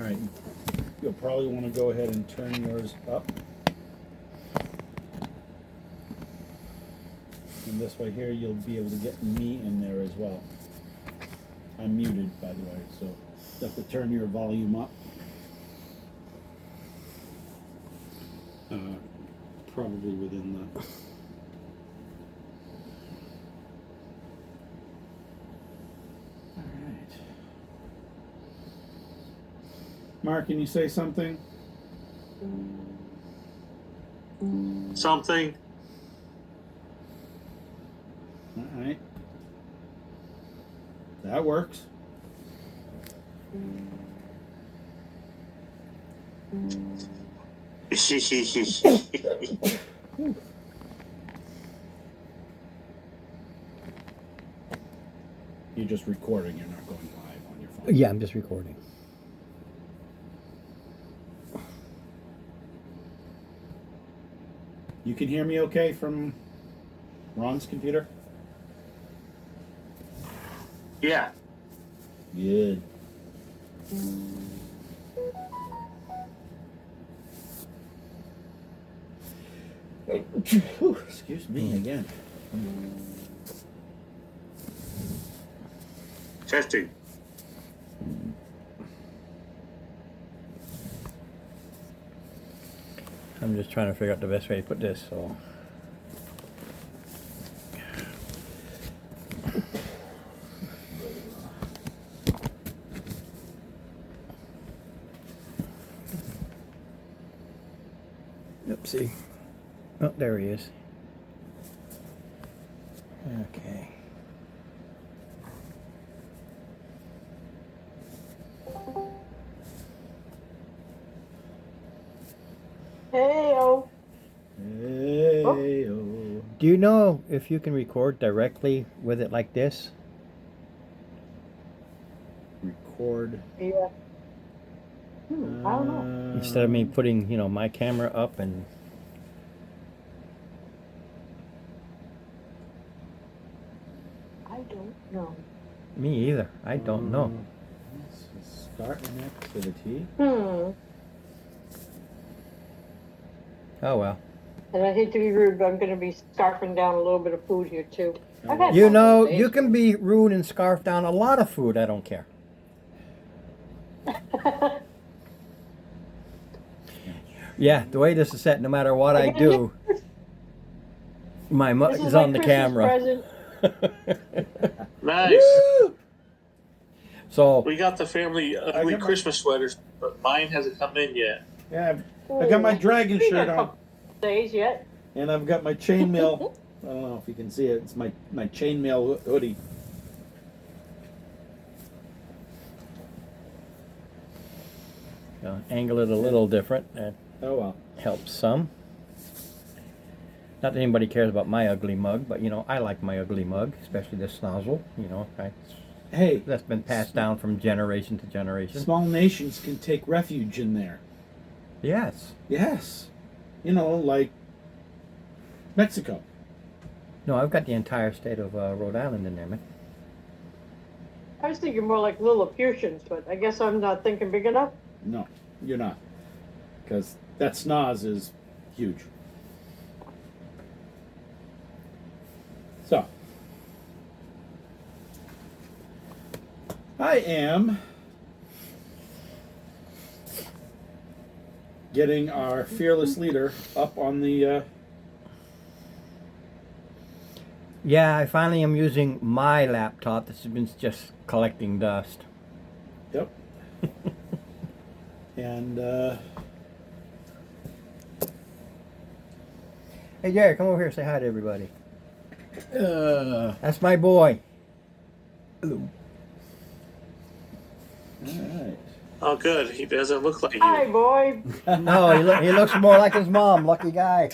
Alright, you'll probably want to go ahead and turn yours up. And this way here, you'll be able to get me in there as well. I'm muted, by the way, so you have to turn your volume up. Probably within the... Alright. Mark, can you say something? Something. Alright. That works. You're just recording, you're not going live on your phone. Yeah, I'm just recording. You can hear me okay from Ron's computer? Yeah. Good. Whew, excuse me again. Testing. I'm just trying to figure out the best way to put this, so. Oopsie. Oh, there he is. Okay. Hey-o. Hey-o. Do you know if you can record directly with it like this? Record. Yeah. I don't know. Instead of me putting, you know, my camera up and... I don't know. Me either. I don't know. Start an activity. Oh well. And I hate to be rude, but I'm going to be scarfing down a little bit of food here too. I've had You one of know, those you days. can be rude and scarf down a lot of food. I don't care. Yeah, the way this is set, no matter what I do, my mug This is my on the Christmas camera. present. Nice. So, We got the family ugly got my- Christmas sweaters, but mine hasn't come in yet. Yeah, I got my dragon Been shirt a on, couple days yet. and I've got my chainmail. I don't know if you can see it. It's my chainmail hoodie. angle it a little different. That Oh well. helps some. Not that anybody cares about my ugly mug, but you know, I like my ugly mug, especially this nozzle. You know, Hey, that's been passed down from generation to generation. small nations can take refuge in there. Yes. Yes. You know, like Mexico. No, I've got the entire state of Rhode Island in there, man. I was thinking more like Lilliputians, but I guess I'm not thinking big enough. No, you're not. Because that snoz is huge. So, I am getting our fearless leader up on the... Yeah, I finally am using my laptop. This has been just collecting dust. Yep. And, Hey, Jerry, come over here and say hi to everybody. That's my boy. Hello. alright. Oh, good. He doesn't look like Hi, you. boy. No, he looks more like his mom. Lucky guy.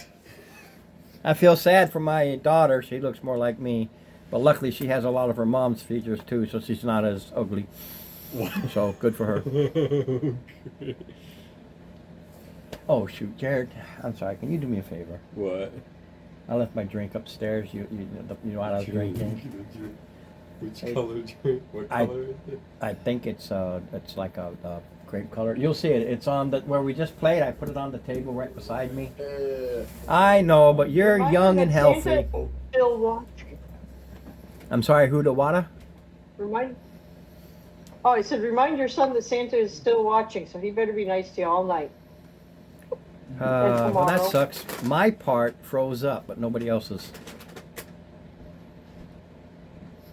I feel sad for my daughter. She looks more like me. But luckily she has a lot of her mom's features too, so she's not as ugly. So good for her. Oh shoot, Jared, I'm sorry, can you do me a favor? What? I left my drink upstairs. You know what I was drinking. Which Hey. color? What I- color is it? I think it's like a grape color. You'll see it. It's on the where we just played. I put it on the table right beside me. I know, but you're Remind young me and that healthy. Santa still watching. I'm sorry, who the wada? Remind. Oh, I said, remind your son that Santa is still watching, so he better be nice to you all night. Well, that tomorrow. sucks. My part froze up, but nobody else's.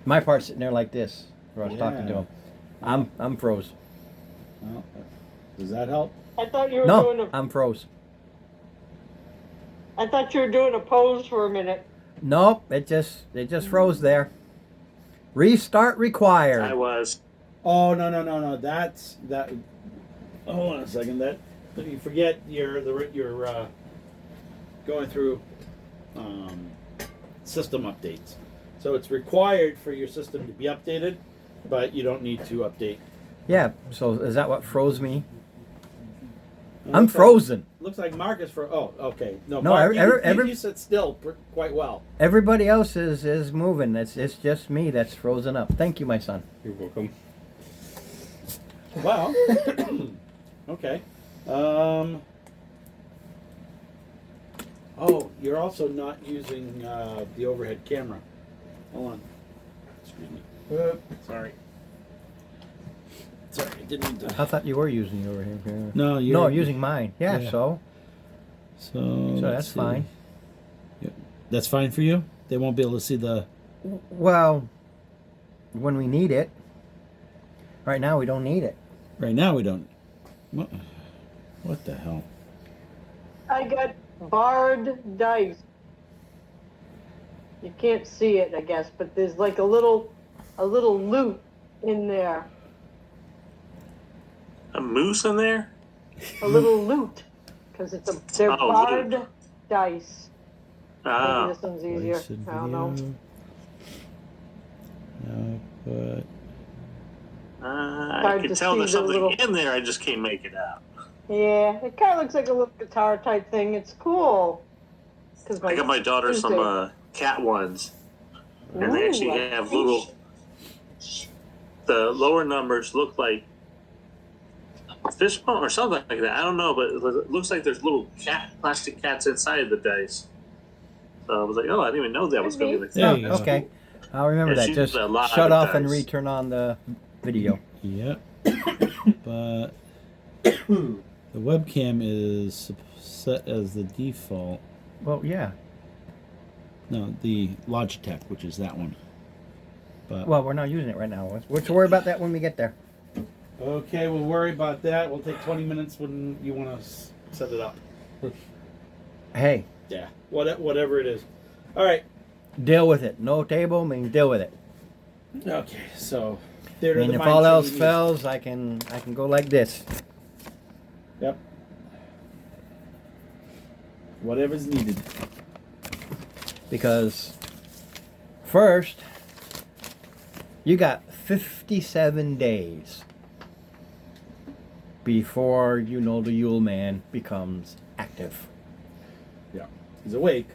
My part's sitting there like this. Where I was talking to Yeah. him. I'm froze. Well, does that help? I thought you were doing No, a. I'm froze. I thought you were doing a pose for a minute. Nope, it just froze there. Restart required. I was. Oh no! That's that. Hold on a second. That you forget you're going through system updates. So it's required for your system to be updated, but you don't need to update. Yeah, so is that what froze me? It I'm looks frozen. Looks like Marcus for. Oh, okay. No, No, Mark, every- you sit still quite well. Everybody else is moving. It's just me that's frozen up. Thank you, my son. You're welcome. Wow. Okay. Oh, you're also not using the overhead camera. Hold on. Excuse me. Sorry. Sorry, I didn't mean to. I thought you were using your overhead camera. No, you're No, using mine. Yeah, Yeah. so So that's fine. Yep. That's fine for you. They won't be able to see the. Well, when we need it. Right now, we don't need it. Right now, we don't. What the hell? I got barred dice. You can't see it, I guess, but there's like a little loot in there. A moose in there? A little loot, because they're Oh, barred loot. dice. Maybe Ah, this one's easier. Wasted I don't know. No, but I Hard can to tell see there's the something little- in there. I just can't make it out. Yeah, it kind of looks like a little guitar type thing. It's cool. Cause I got my daughter some cat ones, and they actually have little. The lower numbers look like a fishbone or something like that. I don't know, but it looks like there's little plastic cats inside the dice. So I was like, oh, I didn't even know that was going to be the There case. you go. Okay, I'll remember Yeah, that. she's Just a lot shut of off and dice. return on the video. yep. But the webcam is set as the default. Well, yeah. No, the Logitech, which is that one. But Well, we're not using it right now. We'll worry about that when we get there. okay, we'll worry about that. We'll take 20 minutes when you want to set it up. Hey, Yeah, whatever it is. All right. deal with it. No table, means deal with it. Okay, so theater of And the if mind all should else be used. fails, I can go like this. Yep. Whatever's needed. Because first, you got 57 days before you know the Yule Man becomes active. Yeah. He's awake.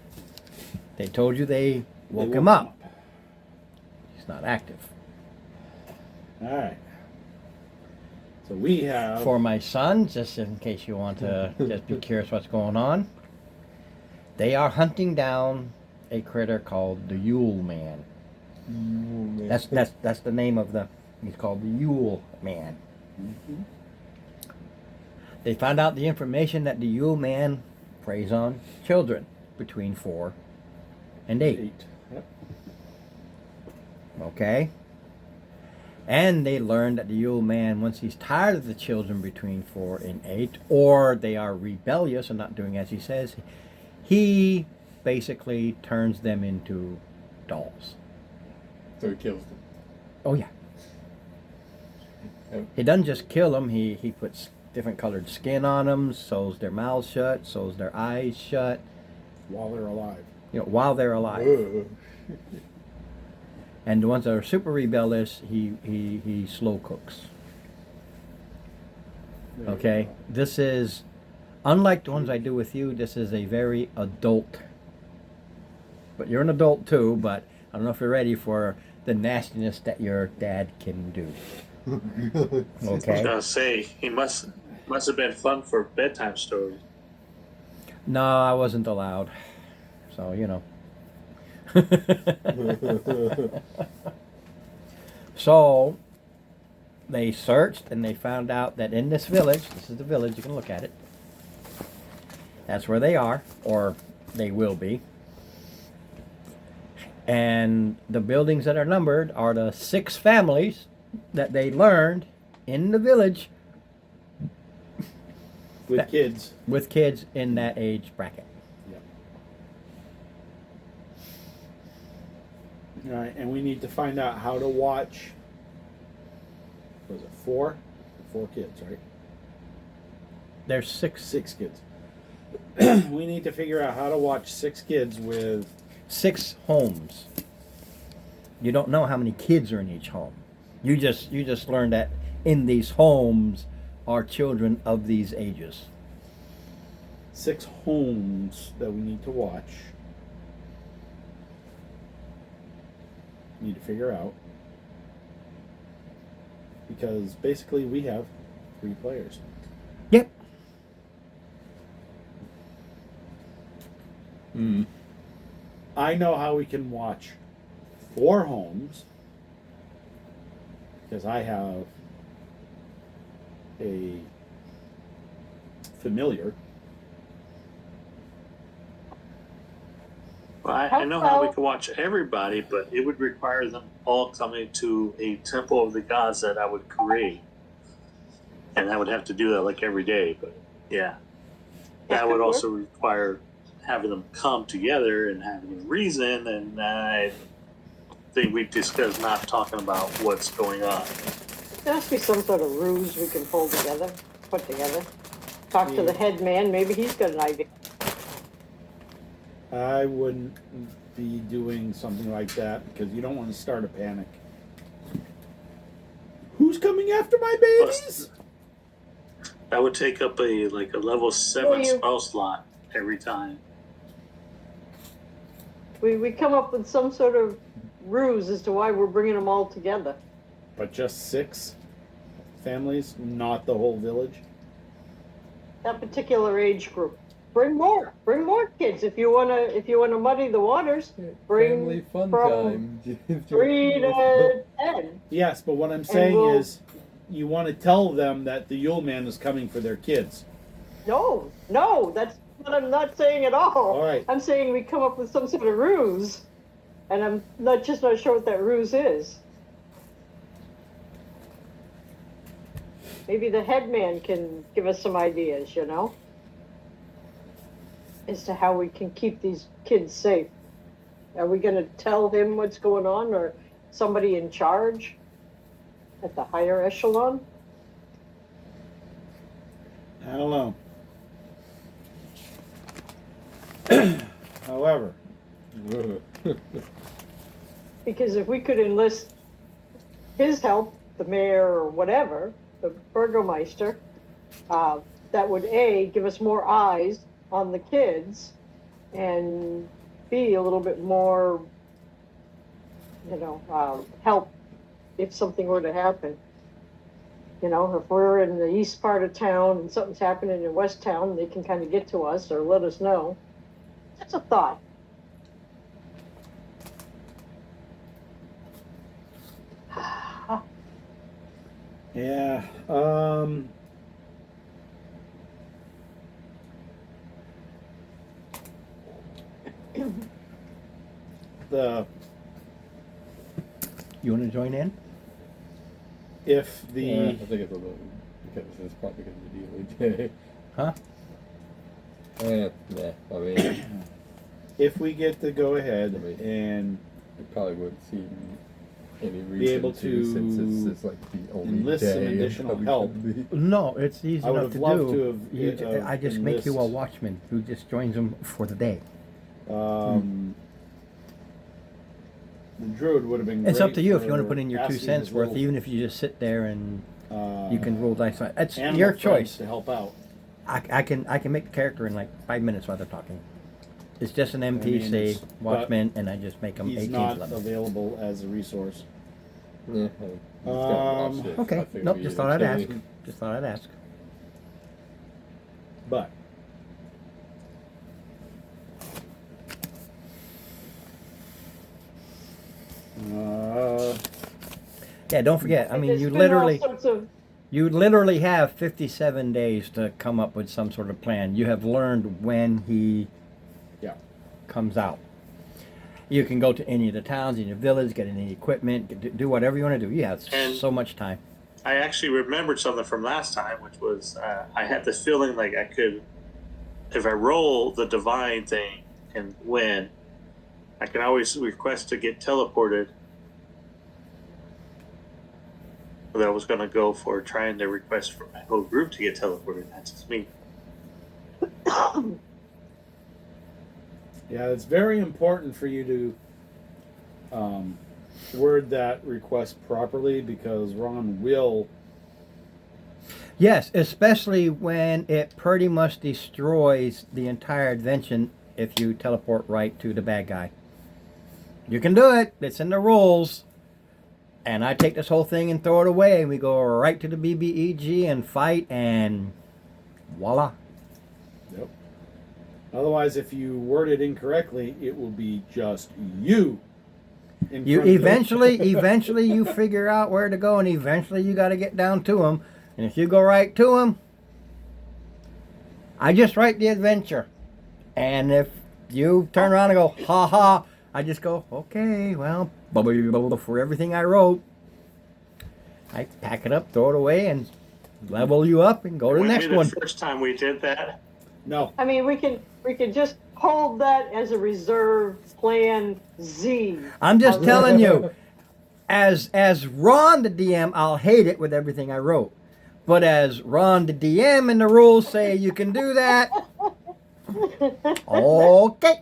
They told you they woke They him woke up. He's not active. All right. So we have. For my son, just in case you want to just be curious what's going on, they are hunting down a critter called the Yule Man. That's the name of the. He's called the Yule Man. Mhm. They found out the information that the Yule Man preys on children between 4 and 8. Yep. Okay? And they learned that the Yule Man, once he's tired of the children between 4 and 8, or they are rebellious and not doing as he says, he basically turns them into dolls. So he kills them. Oh, yeah. Yep. He doesn't just kill them, he puts different colored skin on them, sews their mouths shut, sews their eyes shut, While they're alive. while they're alive. Whoa. And the ones that are super rebellious, he slow cooks. There you Okay? go. This is, unlike the ones I do with you, this is a very adult. But you're an adult too, but I don't know if you're ready for the nastiness that your dad can do. I was Okay? gonna say he must have been fun for bedtime stories. No, I wasn't allowed. So, you know. So, they searched and they found out that in this village, this is the village, you can look at it. That's where they are, or they will be. And the buildings that are numbered are the 6 families that they learned in the village With kids. with kids in that age bracket. All right, and we need to find out how to watch. Was it 4? 4 kids, right? There's 6 6 kids. We need to figure out how to watch 6 kids with 6 homes. You don't know how many kids are in each home. You just learned that in these homes are children of these ages. 6 homes that we need to watch. Need to figure out. Because basically we have 3 players. Yep. Mm. I know how we can watch 4 homes. Because I have a familiar. Well, I know how we can watch everybody, but it would require them all coming to a temple of the gods that I would create. And I would have to do that like every day, but yeah. That would also require having them come together and having a reason, and I think we discussed not talking about what's going on. There has to be some sort of ruse we can pull together, put together. Talk to the head man, maybe he's got an idea. I wouldn't be doing something like that because you don't want to start a panic. Who's coming after my babies? That would take up a level 7 spell slot every time. We come up with some sort of ruse as to why we're bringing them all together. But just 6 families, not the whole village. That particular age group. Bring more kids if you wanna muddy the waters. Bring Family fun from time. 3 to 10. Yes, but what I'm saying is, you want to tell them that the Yule Man is coming for their kids. No, that's what I'm not saying at all. All right. I'm saying we come up with some sort of ruse, and I'm not sure what that ruse is. Maybe the head man can give us some ideas, as to how we can keep these kids safe. Are we going to tell him what's going on, or somebody in charge at the higher echelon? I don't know. However, Because if we could enlist his help, the mayor or whatever, the burgomeister, that would give us more eyes on the kids, and B, a little bit more, help if something were to happen. If we're in the east part of town and something's happening in west town, they can kind of get to us or let us know. That's a thought. yeah. You want to join in? If the Yeah, I think it's a little because it's probably because of the DOJ. Huh? Yeah, I mean, if we get the go ahead Right. and it probably wouldn't seem any reason Be able to since it's like the only enlist some day additional of help. No, it's easy I would enough have to loved do. to have, I just make you a enlist. watchman who just joins them for the day. The druid would have been. It's great up to you if you want to for put in your 2 asking cents his worth, little, even if you just sit there and you can roll dice. That's animal your friends choice. to help out. I can make the character in like 5 minutes while they're talking. It's just an mean, NPC, it's- Watchman, and I just make him He's 18th not level. available as a resource. Yeah, I just kinda watched it, so I Okay, figured nope, we just did thought I'd ask. okay. Just thought I'd ask. But Yeah, don't forget. I mean, There's you been all literally, sorts of you literally have 57 days to come up with some sort of plan. You have learned when he yeah, comes out. You can go to any of the towns in your village, get any equipment, do whatever you want to do. You have And- so much time. I actually remembered something from last time, which was I had this feeling like I could, if I roll the divine thing and win, I can always request to get teleported. But I was going to go for trying to request for my whole group to get teleported. That's just me. yeah. It's very important for you to word that request properly because Ron will. Yes, especially when it pretty much destroys the entire invention if you teleport right to the bad guy. You can do it. It's in the rules. And I take this whole thing and throw it away, and we go right to the BBEG and fight, and voila. Yep. Otherwise, if you word it incorrectly, it will be just you. You eventually you figure out where to go, and eventually you got to get down to him. And if you go right to him, I just write the adventure. And if you turn around and go, ha ha, I just go, okay, well, for everything I wrote, I pack it up, throw it away, and level you up and go to the next one. The first time we did that, No. I mean, we can just hold that as a reserve plan Z. I'm just telling you, as Ron the DM, I'll hate it with everything I wrote. But as Ron the DM and the rules say you can do that, okay.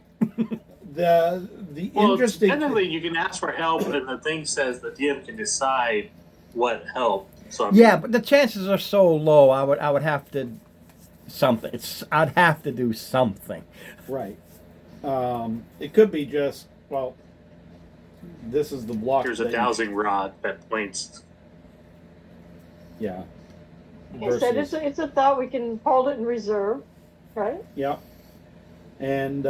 The well, interesting. technically you can ask for help, and the thing says the DM can decide what help. So Yeah, but the chances are so low. I would have to something. I'd have to do something. Right. It could be just well. This is the block. there's a that you- dowsing rod that points. Yeah. Like I said, it's a thought. We can hold it in reserve, right? Yeah. And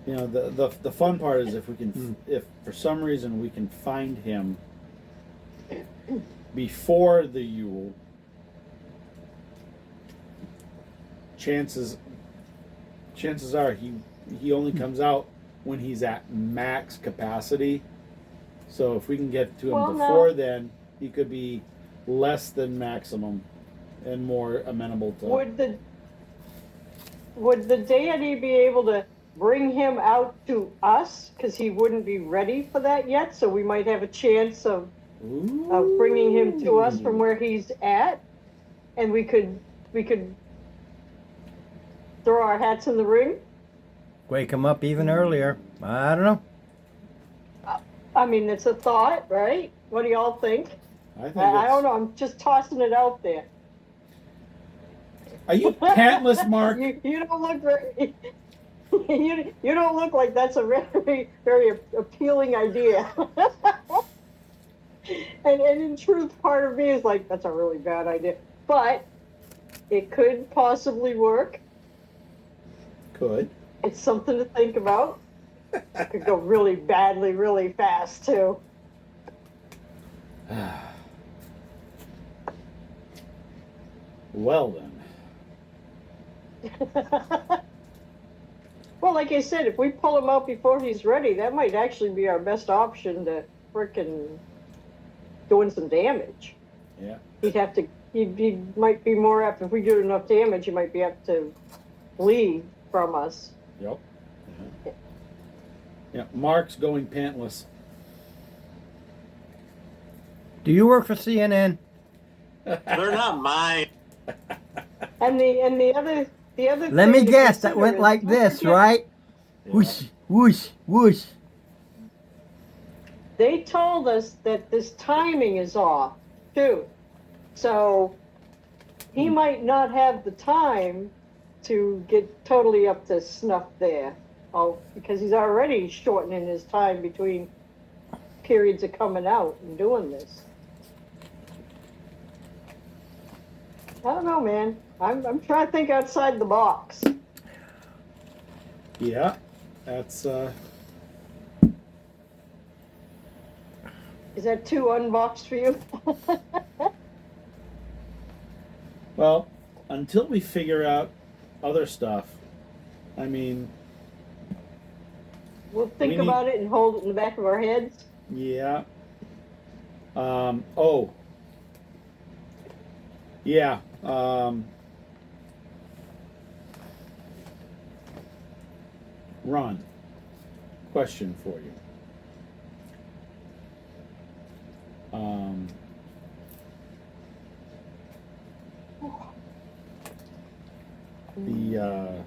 you know the fun part is if we can if for some reason we can find him before the Yule, chances are he only comes out when he's at max capacity. So if we can get to him Well, no. before then, he could be less than maximum and more amenable to. Would the deity be able to bring him out to us? Because he wouldn't be ready for that yet. So we might have a chance of bringing him to us from where he's at, and we could throw our hats in the ring. Wake him up even earlier. I don't know. I mean, it's a thought, right? What do y'all think? I think I it's- don't know. I'm just tossing it out there. Are you pantless, Mark? You don't look very. You don't look like that's a very very appealing idea. and in truth, part of me is like that's a really bad idea, but it could possibly work. Could. It's something to think about. It could go really badly, really fast too. Well then. Well, like I said, if we pull him out before he's ready, that might actually be our best option to frickin' doing some damage. Yeah. He'd have to. He might be more apt if we do enough damage. He might be apt to leave from us. Yep. Yeah. Mark's going pantless. Do you work for CNN? They're not mine. And the other Let thing me to guess. That consider went is, like don't this, forget, right? Whoosh, whoosh, whoosh. They told us that this timing is off too, so he might not have the time to get totally up to snuff there. Oh, because he's already shortening his time between periods of coming out and doing this. I don't know, man. I'm trying to think outside the box. Yeah, that's Is that too unboxed for you? well, until we figure out other stuff. I mean, We'll think We need- about it and hold it in the back of our heads. yeah. Oh. Yeah. Ron, question for you. The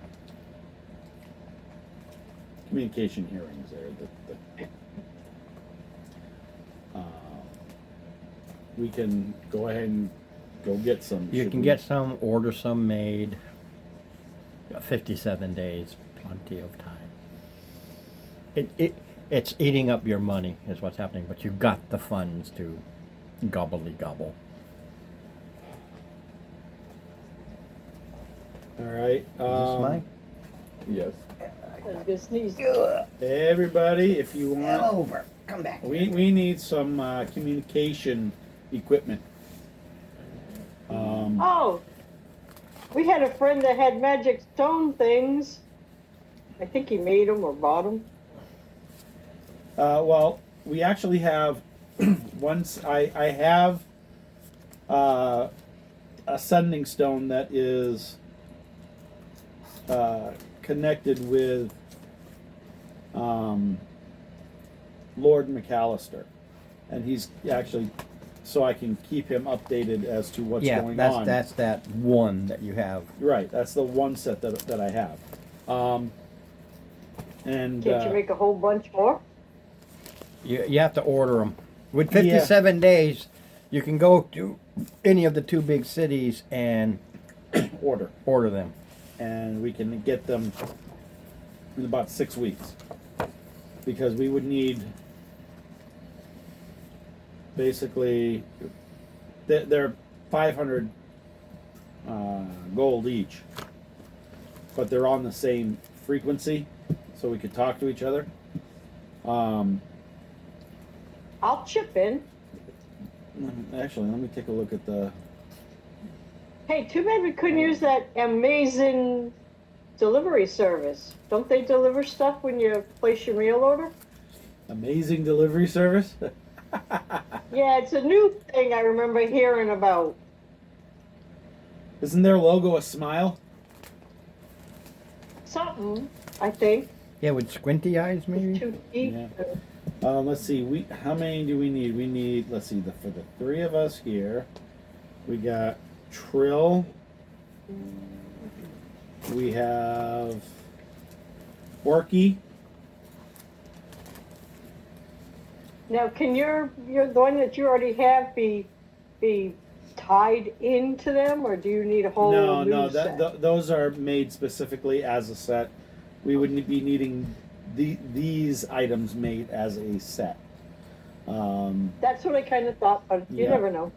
communication hearings there. We can go ahead and go get some. You should can we? get some, order some made. 57 days, plenty of time. It's eating up your money is what's happening, but you've got the funds to gobbly gobble. All right. Is this mine? Yes. I was gonna sneeze. Everybody, if you want, over. Come back. we need some communication equipment. Oh, we had a friend that had magic stone things. I think he made them or bought them. Well, we actually have once I have a sending stone that is connected with Lord McAllister, and he's actually so I can keep him updated as to what's going on. That's that one that you have. Right, that's the one set that I have. And Can't you make a whole bunch more? You have to order them. With 57 days, you can go to any of the two big cities and order them. and we can get them in about 6 weeks, because we would need basically they're 500 gold each, but they're on the same frequency, so we could talk to each other. I'll chip in. Actually, let me take a look at the. Hey, too bad we couldn't use that amazing delivery service. Don't they deliver stuff when you place your meal order? Amazing delivery service. Yeah, it's a new thing I remember hearing about. Isn't their logo a smile? Something, I think. Yeah, with squinty eyes maybe? Too deep. Yeah. Let's see. How many do we need? We need. Let's see. For the three of us here, we got Trill. We have Orky. Now, can the one that you already have be tied into them, or do you need a whole new set? Those are made specifically as a set. We would be needing these items made as a set. That's what I kind of thought, but you Yeah. never know.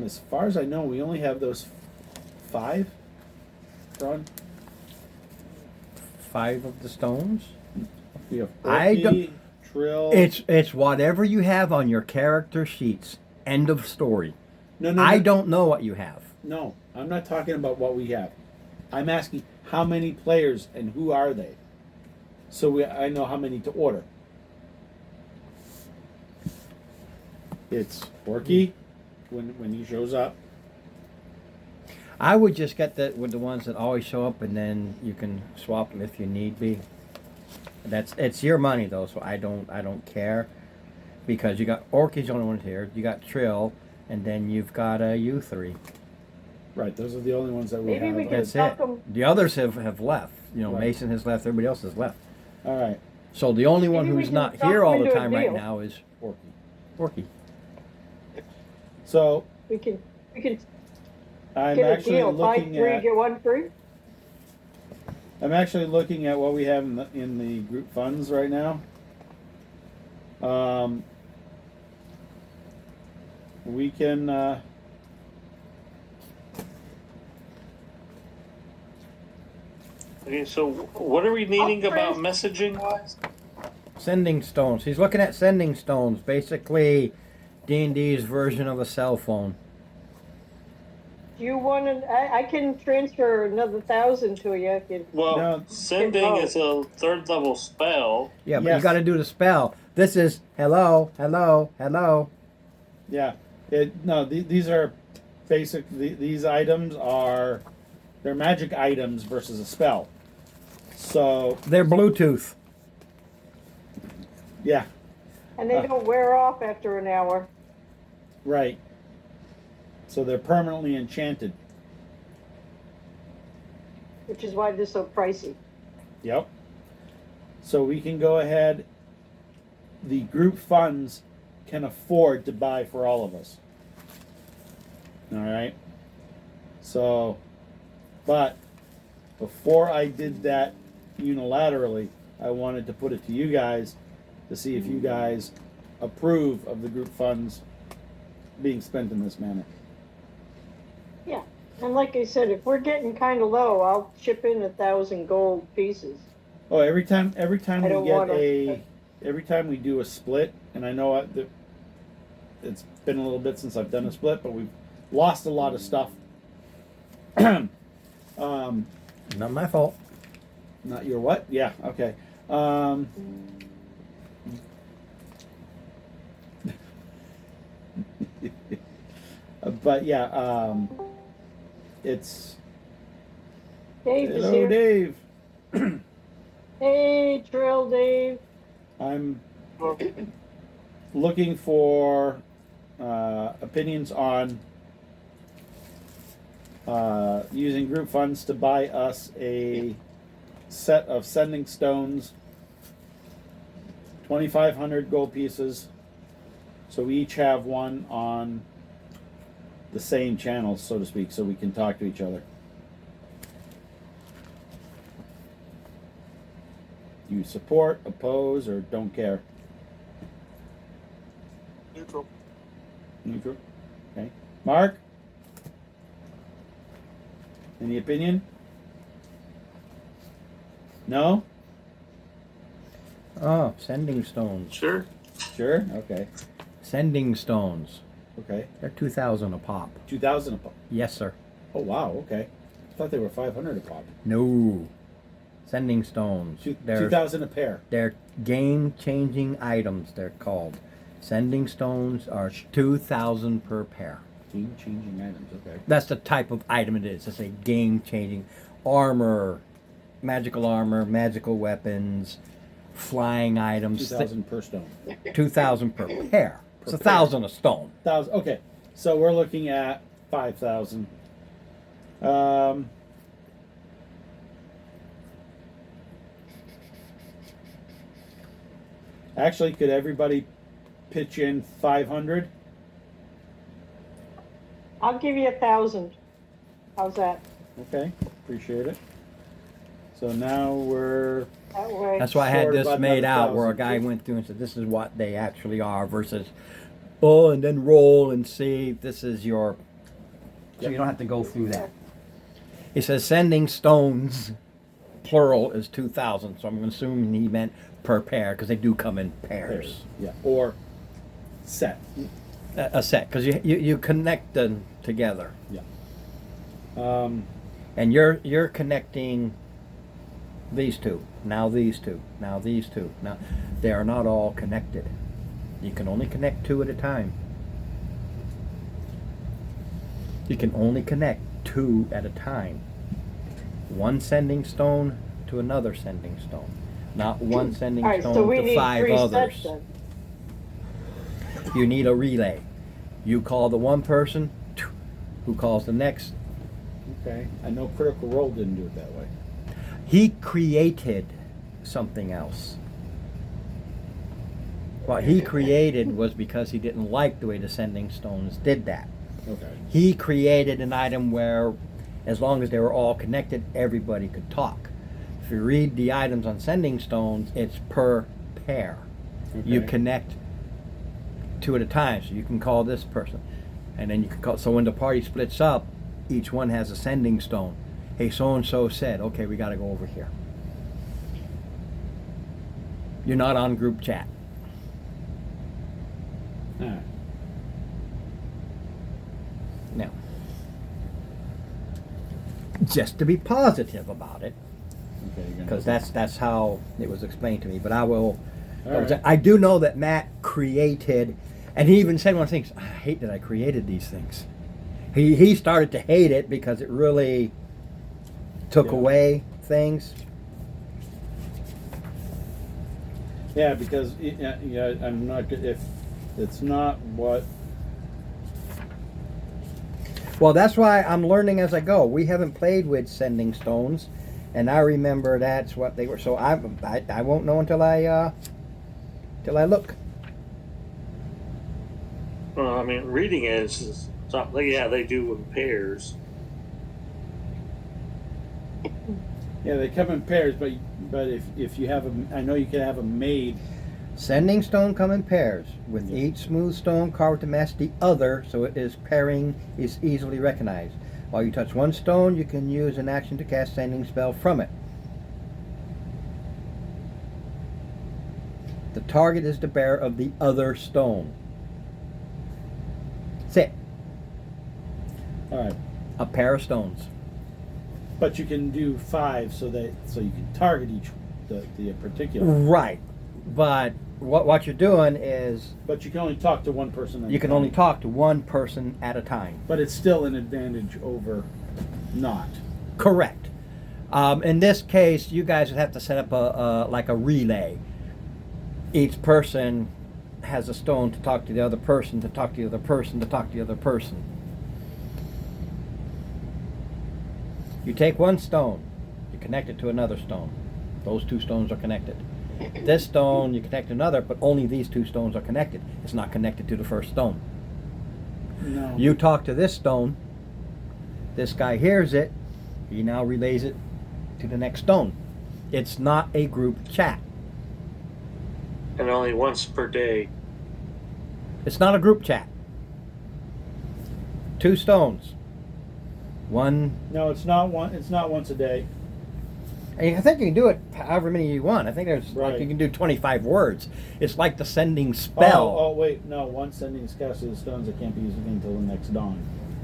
As far as I know, we only have those 5. Ron? 5 of the stones? We have I Orky, don't- Trill. It's whatever you have on your character sheets. End of story. No, no, I no. don't know what you have. No, I'm not talking about what we have. I'm asking how many players and who are they, so I know how many to order. It's Orky when he shows up. I would just get with the ones that always show up, and then you can swap them if you need be. It's your money though, so I don't care, because you got Orky's the only one here. You got Trill, and then you've got you 3. Right, those are the only ones that we Maybe have. we can- That's Talk it. 'em. The others have left. You know, Right. Mason has left. Everybody else has left. All right, So the only one Maybe we who's can not talk here them all the into a time right deal. now is Orky. Orky. So We can I'm get a actually deal. Buy looking 3, at. get 1 free. I'm actually looking at what we have in the group funds right now. We can, Okay, so what are we needing about Chris. messaging wise? Sending stones. He's looking at sending stones. Basically, D&D's version of a cell phone. Do you want to? I can transfer another 1,000 to you if you. Well, No. sending is a third level spell. Yeah, but you Yes. got to do the spell. This is hello, hello, hello. yeah, these are basic, these items are, they're magic items versus a spell. So, They're Bluetooth. yeah, And they don't wear off after an hour. right. So they're permanently enchanted. Which is why they're so pricey. Yep. So we can go ahead, the group funds can afford to buy for all of us. All right. So, but before I did that unilaterally, I wanted to put it to you guys to see if you guys approve of the group funds being spent in this manner. Yeah. And like I said, if we're getting kind of low, I'll chip in 1,000 gold pieces. Oh, every time I we don't get wanna- every time we do a split, and I know it's been a little bit since I've done a split, but we've lost a lot of stuff. Not my fault. Not your what? Yeah, okay. But yeah, it's Dave is hello, here. Dave. Hey, Trill Dave. I'm looking for opinions on using group funds to buy us a set of sending stones, 2,500 gold pieces. So we each have one on the same channels, so to speak, so we can talk to each other. Do you support, oppose, or don't care? Neutral. Neutral. Okay. Mark? Any opinion? No? Oh, sending stones. Sure. Sure? Okay. Sending stones. Okay. They're 2,000 a pop. 2,000 a pop. Yes, sir. Oh, wow. Okay. I thought they were 500 a pop. No. Sending stones. They're 2,000 a pair. They're game-changing items, they're called. Sending stones are 2,000 per pair. Game-changing items. Okay. That's the type of item it is. It's a game-changing armor, magical weapons, flying items. 2,000 per stone. 2,000 per pair. It's Per 1,000 a stone. 1,000. Okay. So we're looking at 5,000. Actually, could everybody pitch in 500? I'll give you 1,000. How's that? Okay, appreciate it. So now we're That way. That's why I had Short this about made another out where a 1,000. guy went through and said, this is what they actually are versus, oh, and then roll and see, this is your, so Yep. you don't have to go through that. He says sending stones, plural, is 2,000, so I'm assuming he meant per pair because they do come in pairs. yeah, or set. A set, because you connect them together. Yeah. And you're connecting these two, now these two, now these two. Now, they are not all connected. You can only connect two at a time. You can only connect two at a time. One sending stone to another sending stone. Not one sending All right, stone so we to need 5 3 others. sets then. You need a relay. You call the one person, who calls the next. Okay. I know Critical Role didn't do it that way. He created something else. What he created was because he didn't like the way the sending stones did that. Okay. He created an item where, as long as they were all connected, everybody could talk. If you read the items on sending stones, it's per pair. You Okay. connect two at a time, so you can call this person, and then you can call. So when the party splits up, each one has a sending stone. Hey, so and so said, okay, we got to go over here. You're not on group chat. Alright. No. Just to be positive about it, Okay, you're gonna- because that's how it was explained to me. But I will. All right. I do know that Matt created, and he even said one of the things. I hate that I created these things. He started to hate it because it really took Yeah. away things. Yeah, because yeah, I'm not good if it's not what. Well, that's why I'm learning as I go. We haven't played with sending stones, and I remember that's what they were. So I won't know until I look. Well, I mean, reading it is something. Yeah, they do in pairs. Yeah, they come in pairs, but if you have I know you can have them made. Sending stone come in pairs, with Yeah. each smooth stone carved to match the other, so it is pairing is easily recognized. While you touch one stone, you can use an action to cast sending spell from it. The target is the bearer of the other stone. That's it. All right, A pair of stones. but you can do 5 so you can target each the particular. Right. But what you're doing is But you can only talk to one person. At you a can time. only talk to one person at a time. But it's still an advantage over not. Correct. In this case, you guys would have to set up a relay. Each person has a stone to talk to the other person, to talk to the other person, to talk to the other person. You take one stone, you connect it to another stone. Those two stones are connected. This stone, you connect another, but only these two stones are connected. It's not connected to the first stone. No. You talk to this stone, this guy hears it, he now relays it to the next stone. It's not a group chat. And only once per day. It's not a group chat. 2 stones. One. No, it's not one. It's not once a day. I think you can do it however many you want. I think there's like Right. you can do 25 words. It's like the sending spell. Oh wait, no. One sending cast of the stones that can't be used again until the next dawn.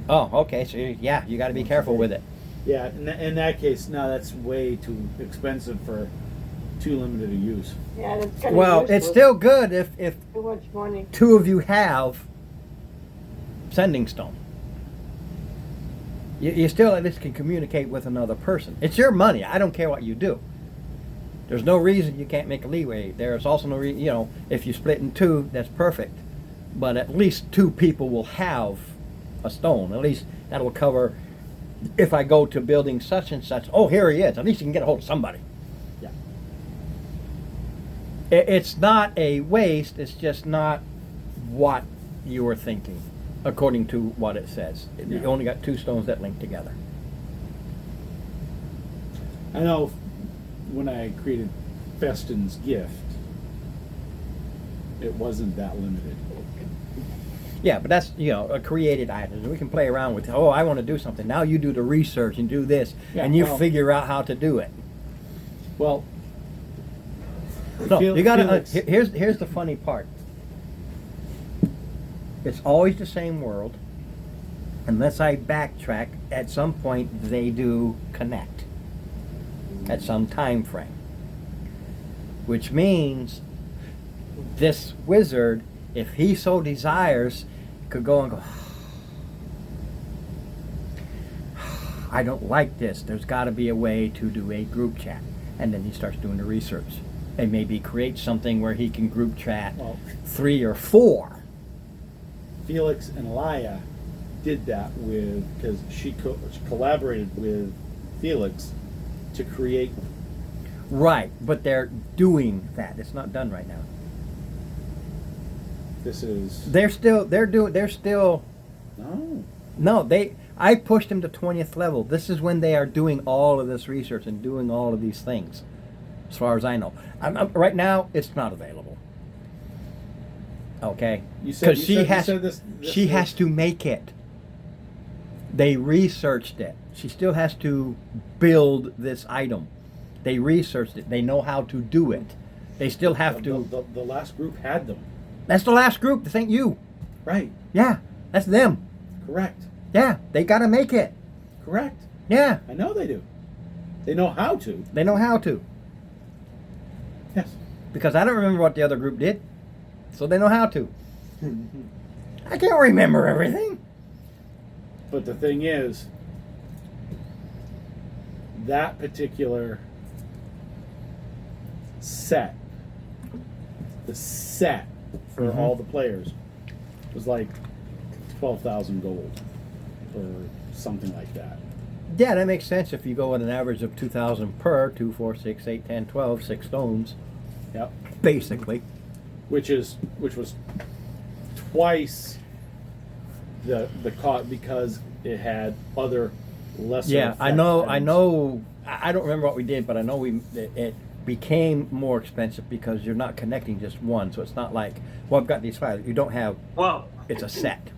Oh, okay. So yeah, you got to be careful with it. Yeah, in that case, no, that's way too expensive for too limited a use. Yeah, that's kind of Well, it's still good if too much money. 2 of you have sending stone. You still at least can communicate with another person. It's your money. I don't care what you do. There's no reason you can't make a leeway. There's also no reason, if you split in 2, that's perfect. But at least 2 people will have a stone. At least that will cover, if I go to building such and such, oh, here he is. At least you can get a hold of somebody. Yeah. It's not a waste. It's just not what you were thinking, according to what it says. You Yeah. only got 2 stones that link together. I know when I created Feston's gift, it wasn't that limited. Yeah, but that's, a created item. We can play around with, oh, I want to do something. Now you do the research and do this, Yeah, and you well- figure out how to do it. Well, No, you got to. Felix- Here's the funny part. It's always the same world, unless I backtrack. At some point, they do connect at some time frame, which means this wizard, if he so desires, could go and go. I don't like this. There's got to be a way to do a group chat, and then he starts doing the research. And maybe create something where he can group chat Well, 3 or 4. Felix and Elia did that because she collaborated with Felix to create. Right, but they're doing that. It's not done right now. This is They're still no. No, I pushed them to 20th level. This is when they are doing all of this research and doing all of these things, as far as I know. Right now, it's not available. Okay? You said Because she has to make it. They researched it. She still has to build this item. They researched it. They know how to do it. They still have to. The last group had them. That's the last group. This ain't you. Right. Yeah, that's them. Correct. Yeah, they got to make it. Correct. Yeah, I know they do. They know how to. they know how to. Yes. Because I don't remember what the other group did. So they know how to. I can't remember everything. But the thing is, that particular set, the set for Mhm. all the players, was like 12,000 gold or something like that. Yeah, that makes sense if you go with an average of 2,000 per 2, 4, 6, 8, 10, 12, 6 stones, Yep. basically. Which was twice the cost because it had other lesser. Yeah, I effect know. items. I don't remember what we did, but I know it became more expensive because you're not connecting just one. So it's not like, well, I've got these 5. You don't have. Well, It's a set.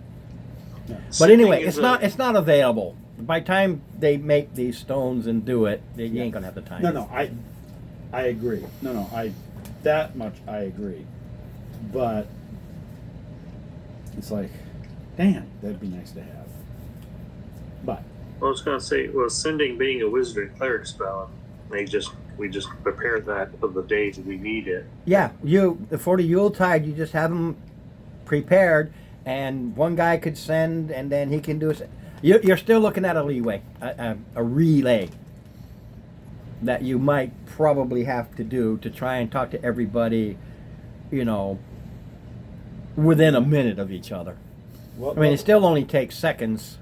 Yeah. But anyway, sending is it's not available. By the time they make these stones and do it, you ain't gonna have the time. No, I agree. No, that much I agree. But it's like, damn, that'd be nice to have. But I was going to say, well, sending being a wizard and cleric spell, we just prepare that for the days we need it. Yeah, for the Yuletide, you just have them prepared, and one guy could send, and then he can do it. You're still looking at a leeway, a relay that you might probably have to do to try and talk to everybody, within a minute of each other. I mean, it still only takes seconds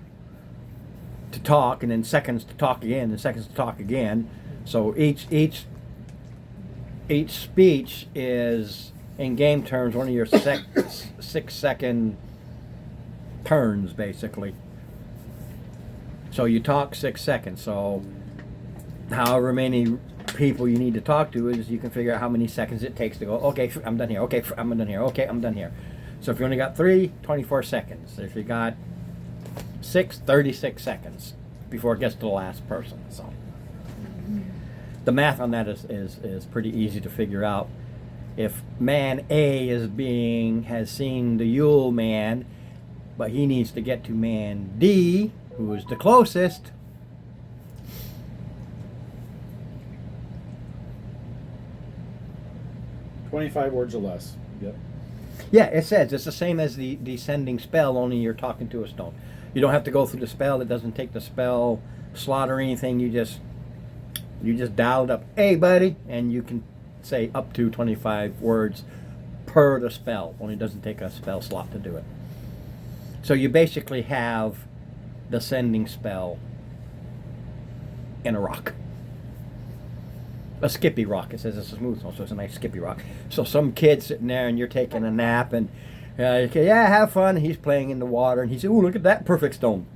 to talk, and then seconds to talk again, and seconds to talk again. So each speech is, in game terms, one of your 6-second turns, basically. So you talk 6 seconds. So however many people you need to talk to is you can figure out how many seconds it takes to go, okay, I'm done here. Okay, I'm done here. Okay, I'm done here. So if you only got 3, 24 seconds. If you got 6, 36 seconds before it gets to the last person. So the math on that is pretty easy to figure out. If man A has seen the Yule man, but he needs to get to man D, who is the closest. 25 words or less. Yep. Yeah, it says it's the same as the descending spell, only you're talking to a stone. You don't have to go through the spell. It doesn't take the spell slot or anything. You just dial it up. Hey, buddy, and you can say up to 25 words per the spell. Only doesn't take a spell slot to do it. So you basically have the sending spell in a rock. A skippy rock. It says it's a smooth stone, so it's a nice skippy rock. So some kid sitting there and you're taking a nap and yeah, have fun. He's playing in the water and he said, "Oh, look at that perfect stone."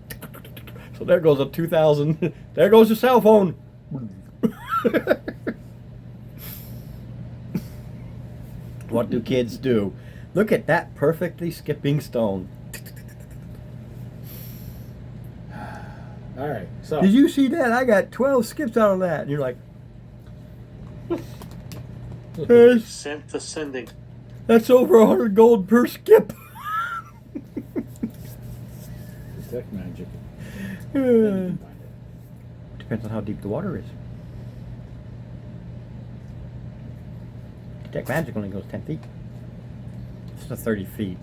So there goes a 2,000. There goes your cell phone. What do kids do? Look at that perfectly skipping stone. All right. So Did you see that? I got 12 skips out of that. And you're like, Sent the sending. that's over 100 gold per skip. detect magic. Then you can find it. Depends on how deep the water is. Detect magic only goes 10 feet. It's a 30 feet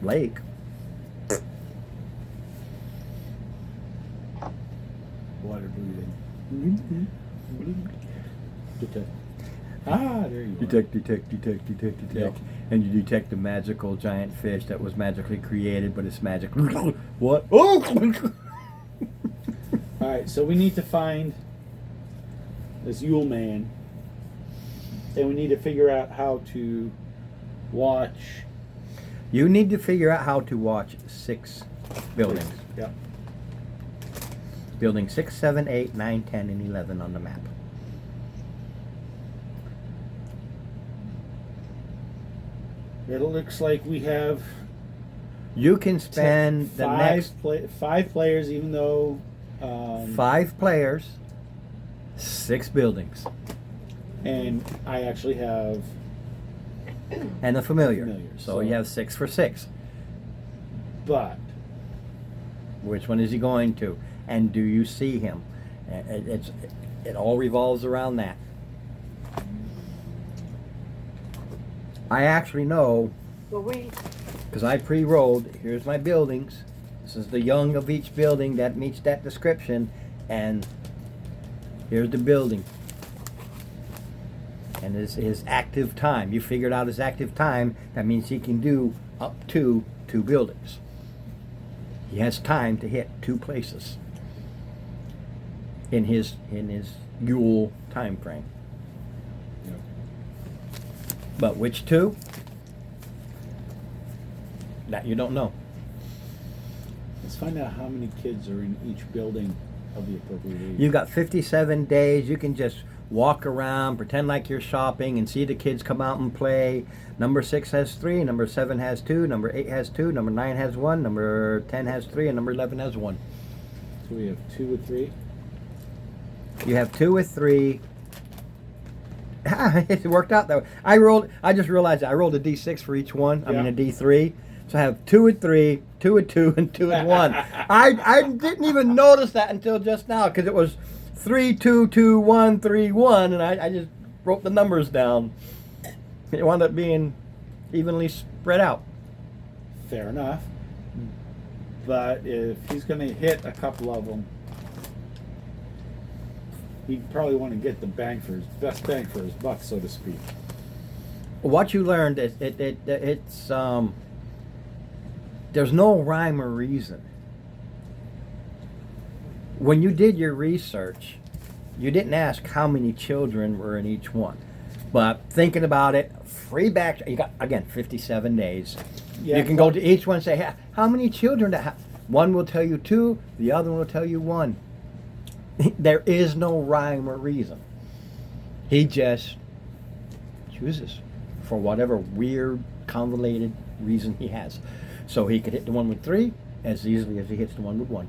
lake. Water breathing. Detect. Ah, there you are. Detect. Yep. And you detect a magical giant fish that was magically created, but it's magic. What? Oh! All right. So we need to find this Yule man, and we need to figure out how to watch. You need to figure out how to watch 6 buildings. Yep. Building 6, 7, 8, 9, 10, and 11 on the map. It looks like we have You can spend the next five players, even though 5 players, 6 buildings, and I actually have and a familiar. Familiar, So so- you have 6 for 6. but Which one is he going to? And do you see him? It all revolves around that. I actually know, Well, we, because I pre-rolled, here's my buildings. This is the young of each building that meets that description, and here's the building. And his active time. You figured out his active time. That means he can do up to 2 buildings. He has time to hit 2 places in his Yule time frame. Yep. But which 2? That you don't know. let's find out how many kids are in each building of the appropriate age. You've got 57 days. You can just walk around, pretend like you're shopping, and see the kids come out and play. Number 6 has 3, number 7 has 2, number 8 has 2, number 9 has 1, number 10 has 3, and number 11 has 1. So we have 2 or 3. You have 2 with 3. It worked out that way. I just realized that I rolled a D6 for each one. I mean Yeah. a D3. So I have 2 with 3, 2 with 2, and 2 with 1. I didn't even notice that until just now because it was 3, 2, 2, 1, 3, 1, and I just wrote the numbers down. It wound up being evenly spread out. Fair enough. But if he's going to hit a couple of them, he'd probably want to get the best bang for his buck, so to speak. What you learned is it's there's no rhyme or reason. When you did your research, you didn't ask how many children were in each one. But thinking about it, free back, you got, again, 57 days. Yeah, You can go to each one and say, how many children? One will tell you 2, the other one will tell you 1. There is no rhyme or reason. He just chooses for whatever weird, convoluted reason he has. So he could hit the one with 3 as easily as he hits the one with 1.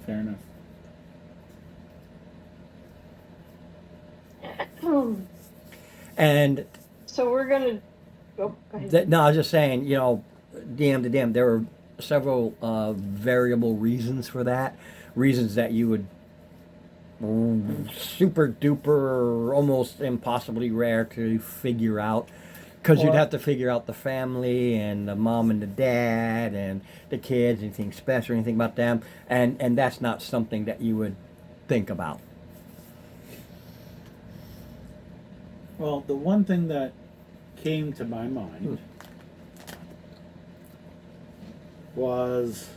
Fair enough. And so we're gonna, oh, go ahead. no, I was just saying, DM to DM, there were several variable reasons for that. Reasons that you would super duper, almost impossibly rare to figure out. Because you'd Well- have to figure out the family and the mom and the dad and the kids, anything special, anything about them. And that's not something that you would think about. Well, the one thing that came to my mind was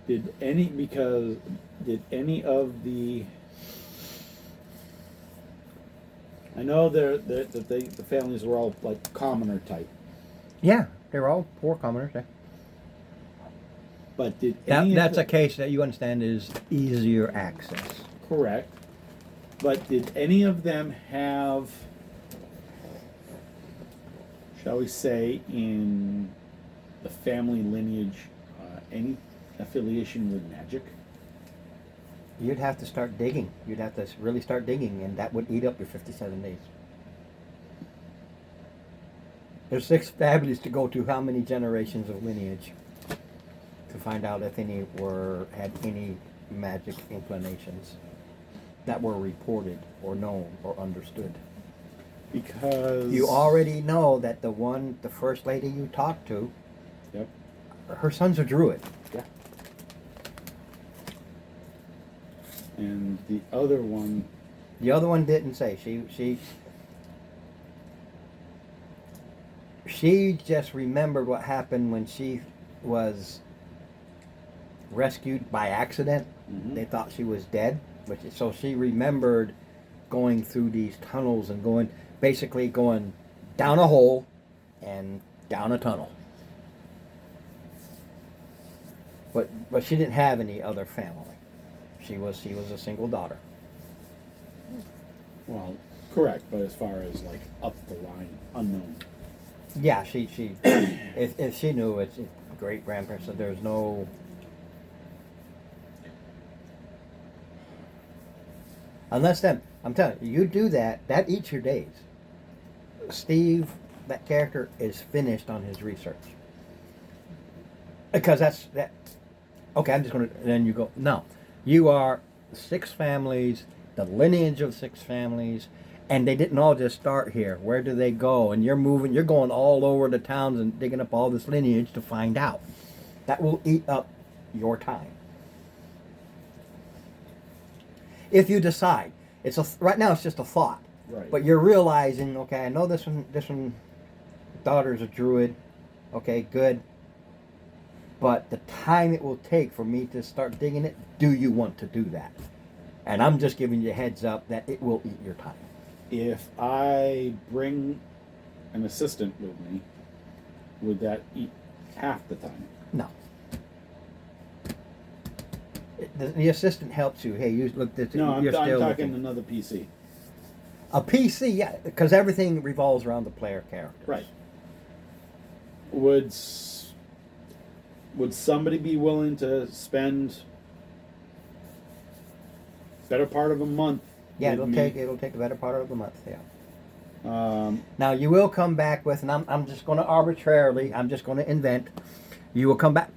did any of the I know that the families were all like commoner type, Yeah, they're all poor commoners. Yeah. but did any That's of a case that you understand is easier access. correct? But did any of them have, shall we say, in the family lineage, any affiliation with magic? You'd have to start digging. You'd have to really start digging, and that would eat up your 57 days. There's 6 families to go to how many generations of lineage to find out if any had any magic inclinations that were reported or known or understood. Because You already know that the first lady you talked to, Yep. her son's a druid. Yeah. And the other one, The other one didn't say. She just remembered what happened when she was rescued by accident. Mhm. They thought she was dead, so she remembered going through these tunnels and basically going down a hole and down a tunnel. But she didn't have any other family. She was a single daughter. Well, correct, but as far as like up the line, unknown. Yeah, she if she knew it's great grandparents, so there's no. Unless them, I'm telling you, you do that eats your days. Steve, that character is finished on his research. Because that's that. Okay, I'm just gonna. Then you go. No, you are 6 families, the lineage of 6 families, and they didn't all just start here. Where do they go? And you're moving. You're going all over the towns and digging up all this lineage to find out. That will eat up your time. If you decide, right now it's just a thought. Right. But you're realizing, okay, I know this one daughter's a druid. Okay, good. But the time it will take for me to start digging it, do you want to do that? And I'm just giving you a heads up that it will eat your time. If I bring an assistant with me, would that eat half the time? No. The assistant helps you. Hey, you look. No, I'm you're still talking looking. another PC. A PC, yeah, because everything revolves around the player characters. Right. Would somebody be willing to spend better part of a month? Yeah, with it'll take the better part of the month. Yeah. me? Now you will come back with, and I'm just going to arbitrarily, I'm just going to invent. You will come back.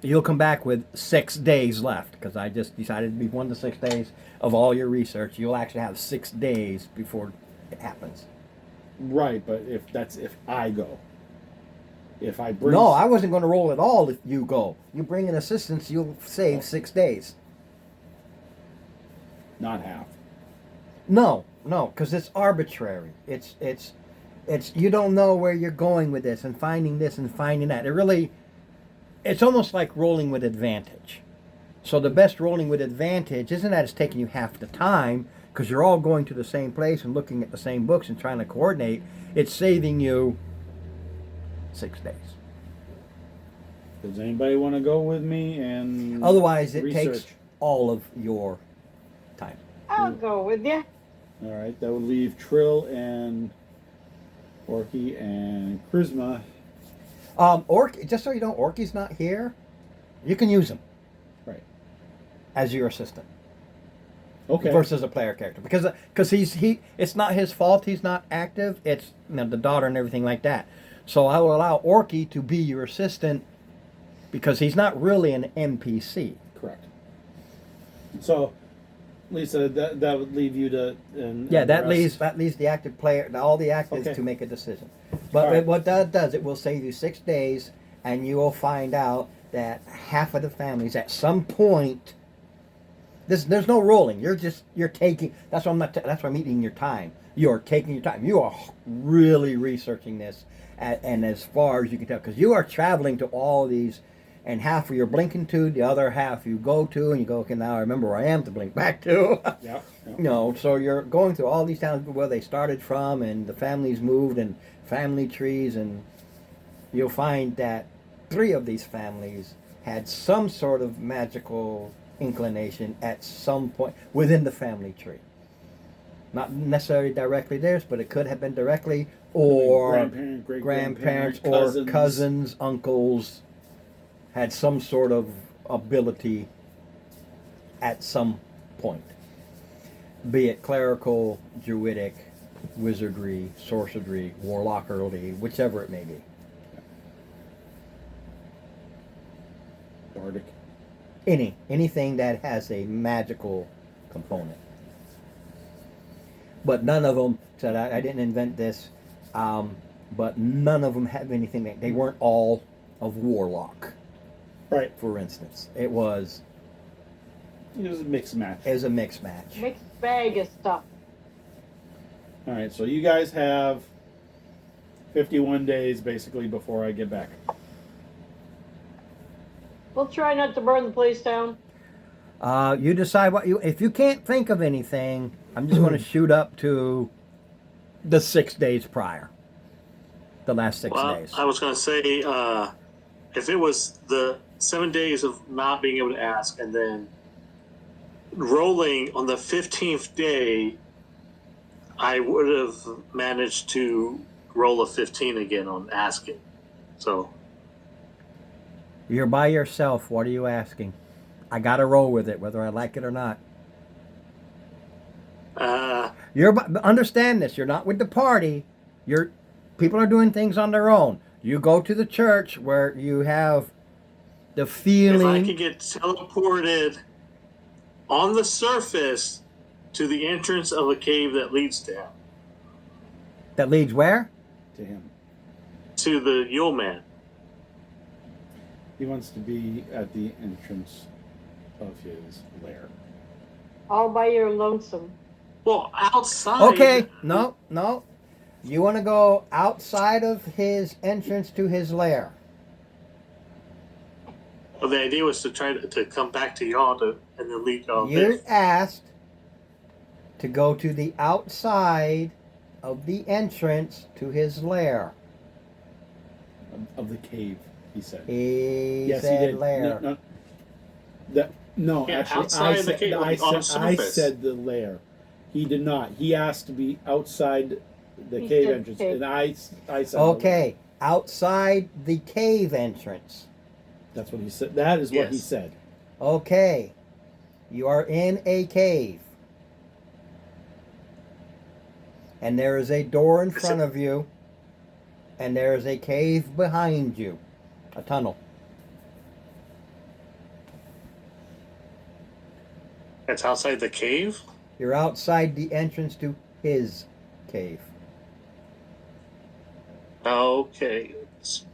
You'll come back with 6 days left because I just decided to be 1 to 6 days of all your research. You'll actually have 6 days before it happens. Right, but if I go, if I bring No, I wasn't going to roll at all. If you go, you bring an assistance, you'll save 6 days. not half. No, because it's arbitrary. It's you don't know where you're going with this and finding this and finding that. It's almost like rolling with advantage. So the best rolling with advantage isn't that it's taking you half the time because you're all going to the same place and looking at the same books and trying to coordinate. It's saving you 6 days. Does anybody want to go with me and Otherwise, it research? takes all of your time. I'll go with you. All right, that would leave Trill and Orky and Charisma. Just so you know, Orky's not here. You can use him. Right. As your assistant. Okay. Versus a player character. Because it's not his fault he's not active. It's the daughter and everything like that. So I will allow Orky to be your assistant because he's not really an NPC. Correct. So, Lisa, that would leave you to. And Yeah, the that rest- leaves the active player, all the actives Okay. to make a decision. But All right. what that does, it will save you 6 days, and you will find out that half of the families at some point. There's no rolling. You're taking. That's why that's why I'm eating your time. You're taking your time. You are really researching this, and as far as you can tell, because you are traveling to all these. And half of you're blinking to, the other half you go to, and you go, okay, now I remember where I am to blink back to. Yep. So you're going through all these towns where they started from, and the families moved, and family trees, and you'll find that 3 of these families had some sort of magical inclination at some point within the family tree. Not necessarily directly theirs, but it could have been directly, or grandparent, grandparents, great-grandparent, or cousins, uncles, had some sort of ability at some point. Be it clerical, druidic, wizardry, sorcery, warlockery, whichever it may be. Bardic. Anything that has a magical component. But none of them said, I didn't invent this, but none of them have anything they weren't all of warlock. Right. For instance, it was It was a mixed match. a mixed match. Mixed bag of stuff. All right, so you guys have 51 days basically before I get back. We'll try not to burn the place down. You decide if you can't think of anything, I'm just going to shoot up to the 6 days prior. the last 6 Well, days. I was going to say, if it was the 7 days of not being able to ask and then rolling on the 15th day, I would have managed to roll a 15 again on asking. So You're by yourself. What are you asking? I got to roll with it, whether I like it or not. Understand this. You're not with the party. People are doing things on their own. You go to the church where you have the feeling. if I could get teleported on the surface to the entrance of a cave that leads to him, That leads where? To him. to the Yule Man. He wants to be at the entrance of his lair. All by your lonesome. Well, outside. Okay. No. You want to go outside of his entrance to his lair. Well, the idea was to try to come back to y'all and then lead y'all You there. asked to go to the outside of the entrance to his lair. Of the cave, he said. He Yes, said he did. lair. No, Yeah, actually, outside the cave, on the I surface. said the lair. He did not. He asked to be outside the He cave said entrance, cave. and I said the Okay, lair. outside the cave entrance. That's what he said. That is what he Yes. said. Okay, you are in a cave. And there is a door in front of you. And there is a cave behind you. A tunnel. That's outside the cave? You're outside the entrance to his cave. Okay.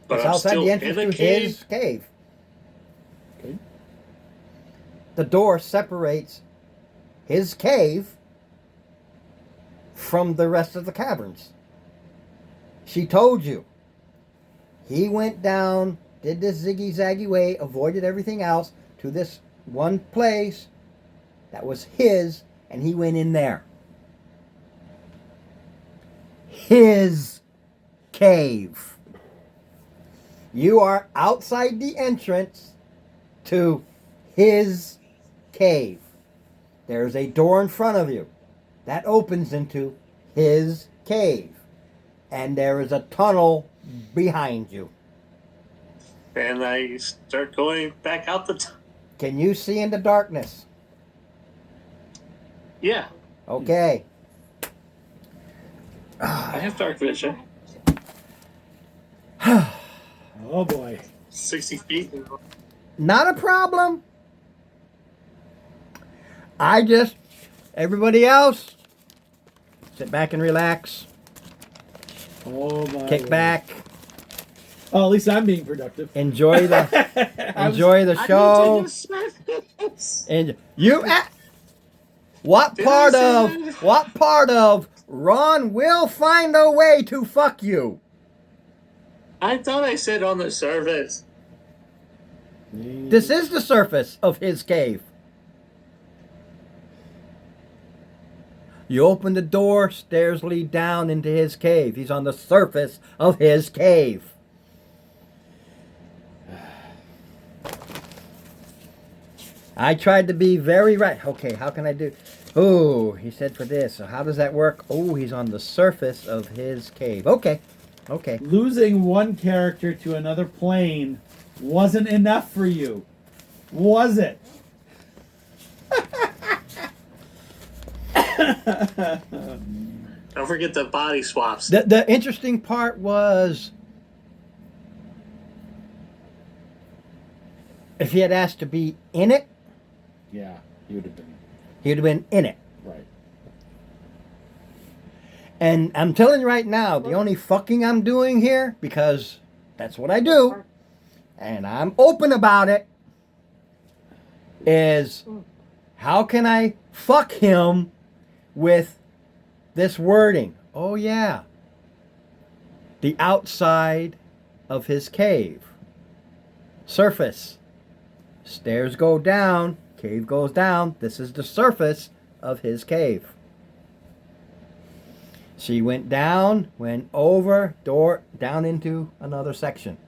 But It's I'm outside still the in entrance the to cave? his cave. Okay. The door separates his cave from the rest of the caverns. She told you. He went down, did this ziggy-zaggy way, avoided everything else to this one place that was his, and he went in there. His cave. You are outside the entrance to his cave. There's a door in front of you that opens into his cave. And there is a tunnel behind you. And I start going back out the Can you see in the darkness? Yeah, Okay. I have dark vision. Oh boy. 60 feet. Not a problem. Everybody else, sit back and relax. Oh my. Kick word. back. Oh, at least I'm being productive. Enjoy the show. And what Did part I of say that? what part of Ron will find a way to fuck you? I thought I said on the surface. This is the surface of his cave. You open the door, stairs lead down into his cave. He's on the surface of his cave. I tried to be very right. Okay, how can I do? Oh, he said for this. So how does that work? Oh, he's on the surface of his cave. Okay. Losing one character to another plane wasn't enough for you, was it? Don't forget the body swaps. The interesting part was if he had asked to be in it, Yeah, he would have been he'd have been in it. right. And I'm telling you right now, the only fucking I'm doing here, because that's what I do, and I'm open about it, is how can I fuck him with this wording? Oh yeah. The outside of his cave. Surface. Stairs go down, cave goes down. This is the surface of his cave. She went down, went over, door, down into another section.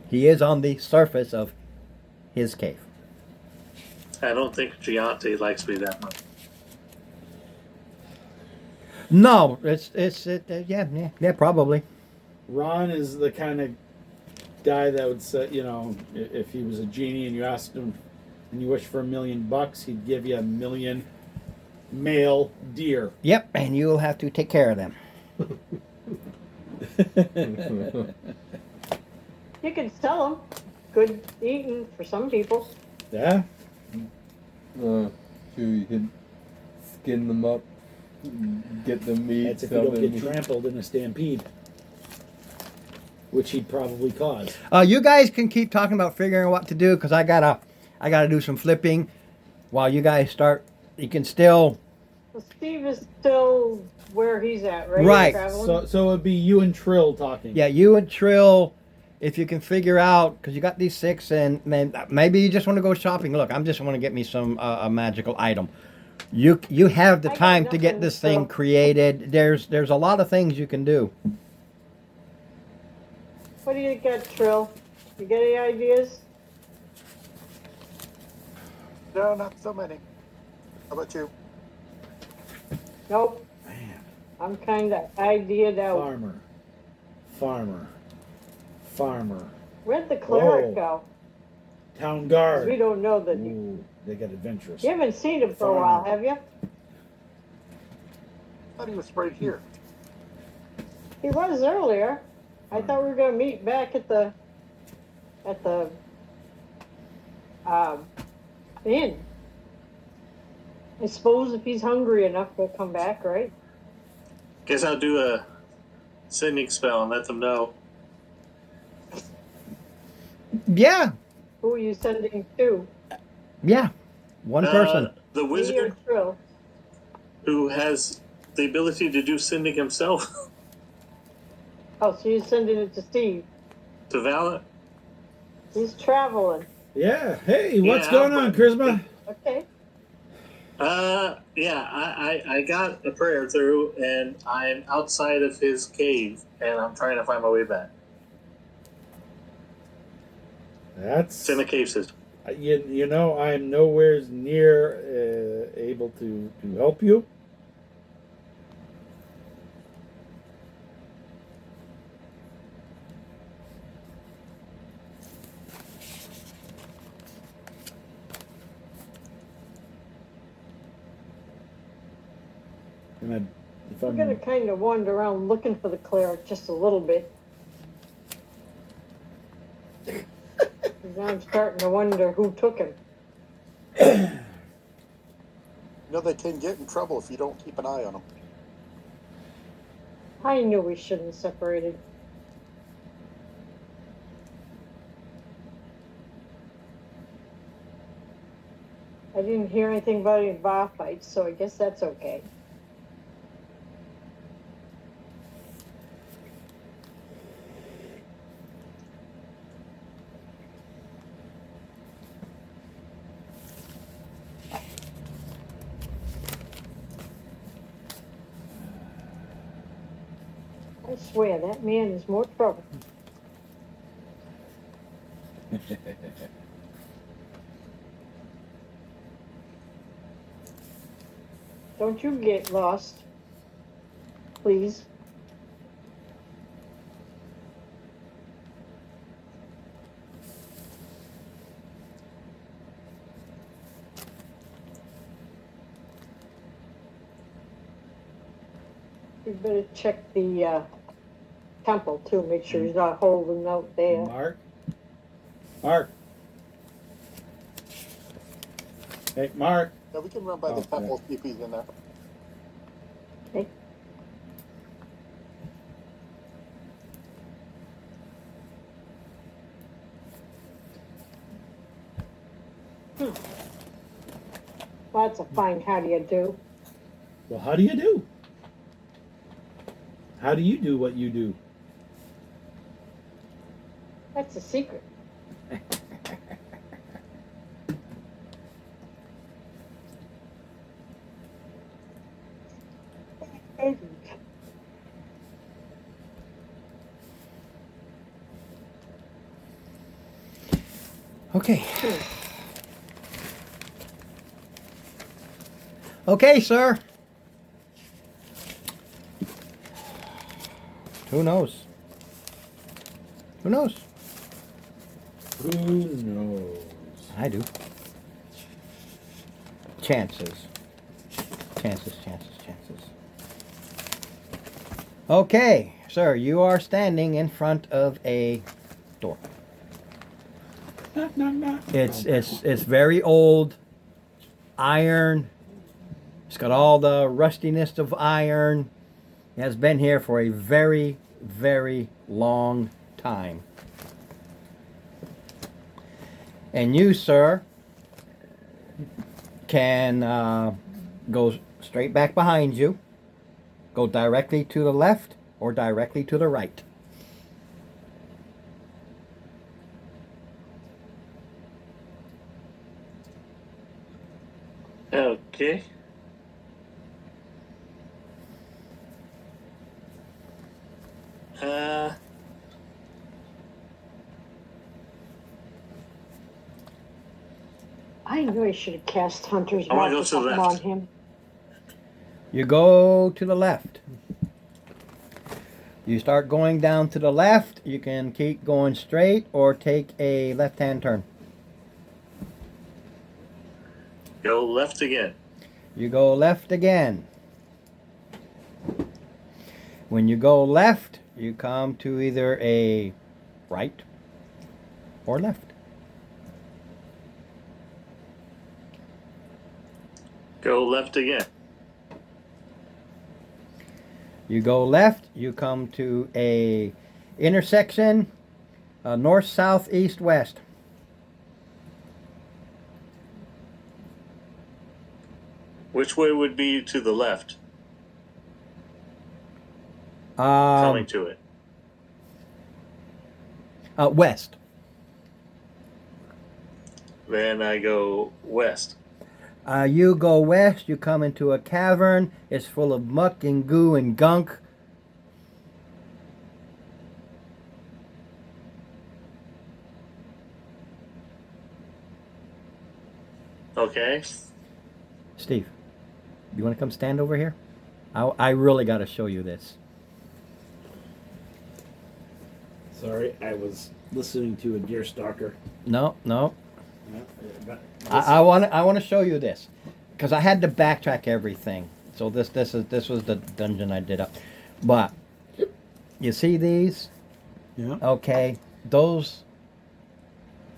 He is on the surface of his cave. I don't think Giante likes me that much. No, yeah, probably. Ron is the kind of guy that would say, you know, if he was a genie and you asked him and you wish for $1,000,000, he'd give you 1,000,000 male deer. Yep, and you'll have to take care of them. You can sell them. Good eating for some people. Yeah. Sure, you can skin them up, get the meat, That's if you sell don't the get meat. trampled in a stampede, which he'd probably cause. You guys can keep talking about figuring what to do because I gotta do some flipping while you guys start. You can still Well, Steve is still where he's at, right? Right. Traveling? So it'd be you and Trill talking. Yeah, you and Trill, if you can figure out, because you got these 6, and then maybe you just want to go shopping. Look, I'm just want to get me some a magical item. You have the I got time to get nothing, this thing so- created. There's a lot of things you can do. What do you got, Trill? You got any ideas? No, not so many. How about you? Nope. Man, I'm kind of idea'd out. farmer. Where'd the cleric Whoa. go? Town 'Cause guard. we don't know that. Ooh, they got adventurous. You haven't seen him for a while, have you? I thought he was right here. He was earlier. I thought we were gonna meet back at the inn. I suppose if he's hungry enough, he'll come back, right? Guess I'll do a sending spell and let them know. Yeah, Who are you sending to? yeah, one person. The Me or wizard Trill? who has the ability to do sending himself Oh, so you're sending it to Steve. to Valet. He's traveling. Yeah. Hey, what's Yeah, going on, but- Charisma? Okay. Yeah, I got a prayer through, and I'm outside of his cave, and I'm trying to find my way back. That's It's in the cave system. you know I'm nowhere near able to help you. And if We're I'm gonna kind of wander around looking for the cleric just a little bit. 'Cause now I'm starting to wonder who took him. You know they can get in trouble if you don't keep an eye on them. I knew we shouldn't have separated. I didn't hear anything about any bar fights, so I guess that's okay. I swear, that man is more trouble. Don't you get lost, please. You better check the temple too. Make sure he's not holding out there. Mark. Hey, Mark. Yeah, we can run by the Okay. temple, see if he's in there. Okay. Well, that's a fine how do you do. Well, how do you do? How do you do what you do? That's a secret. Okay. Okay, sir. Who knows? Who knows? Who knows? I do. Chances. Chances. Okay, sir, you are standing in front of a door. Knock, knock, knock. It's very old, iron. It's got all the rustiness of iron. It has been here for a very, very long time. And you, sir, can go straight back behind you, go directly to the left or directly to the right. Okay. I knew I should have cast Hunter's I wanna Mark go or to the something left. on him. You go to the left. You start going down to the left. You can keep going straight or take a left-hand turn. Go left again. You go left again. When you go left, you come to either a right or left. Go left again. You go left, you come to a intersection, north, south, east, west. Which way would be to the left? Coming to it. West. Then I go west. You go west, you come into a cavern. It's full of muck and goo and gunk. Okay. Steve, you want to come stand over here? I really got to show you this. Sorry, I was listening to a deer stalker. No. But I want to show you this because I had to backtrack everything. So this was the dungeon I did up. But you see these? yeah. Okay, those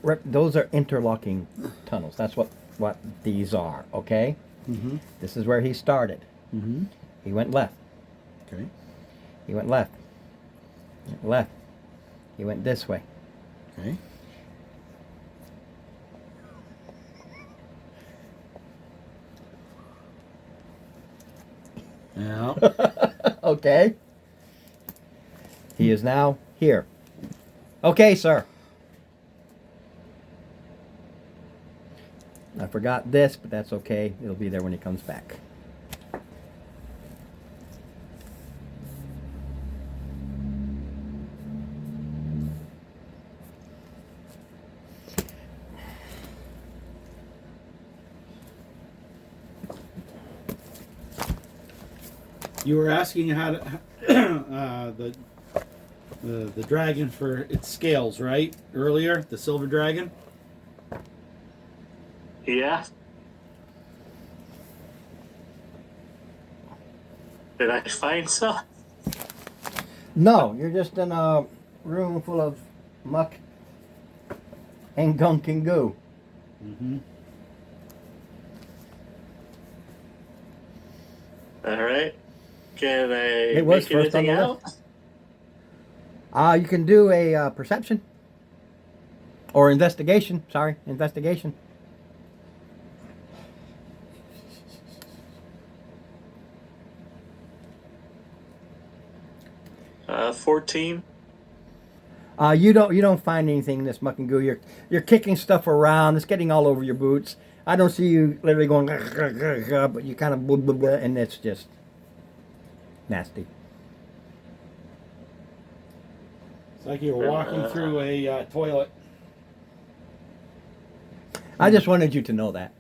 are interlocking tunnels. That's what these are. Okay, Mm-hmm. this is where he started. Mm-hmm. He went left. Okay. He went left. Left. He went this way. Okay. Yeah. Okay. He is now here. Okay, sir. I forgot this, but that's okay. It'll be there when he comes back. You were asking how to the dragon for its scales, right? Earlier, the silver dragon. Yeah. Did I find some? No, you're just in a room full of muck and gunk and goo. Mm-hmm. All right. Can I It was make first on anything the out? list. You can do a perception or investigation. Sorry, investigation. 14. You don't find anything in this muck and goo. You're kicking stuff around. It's getting all over your boots. I don't see you literally going, but you kind of blah, blah, blah, and it's just nasty. It's like you're walking through a toilet. I just wanted you to know that.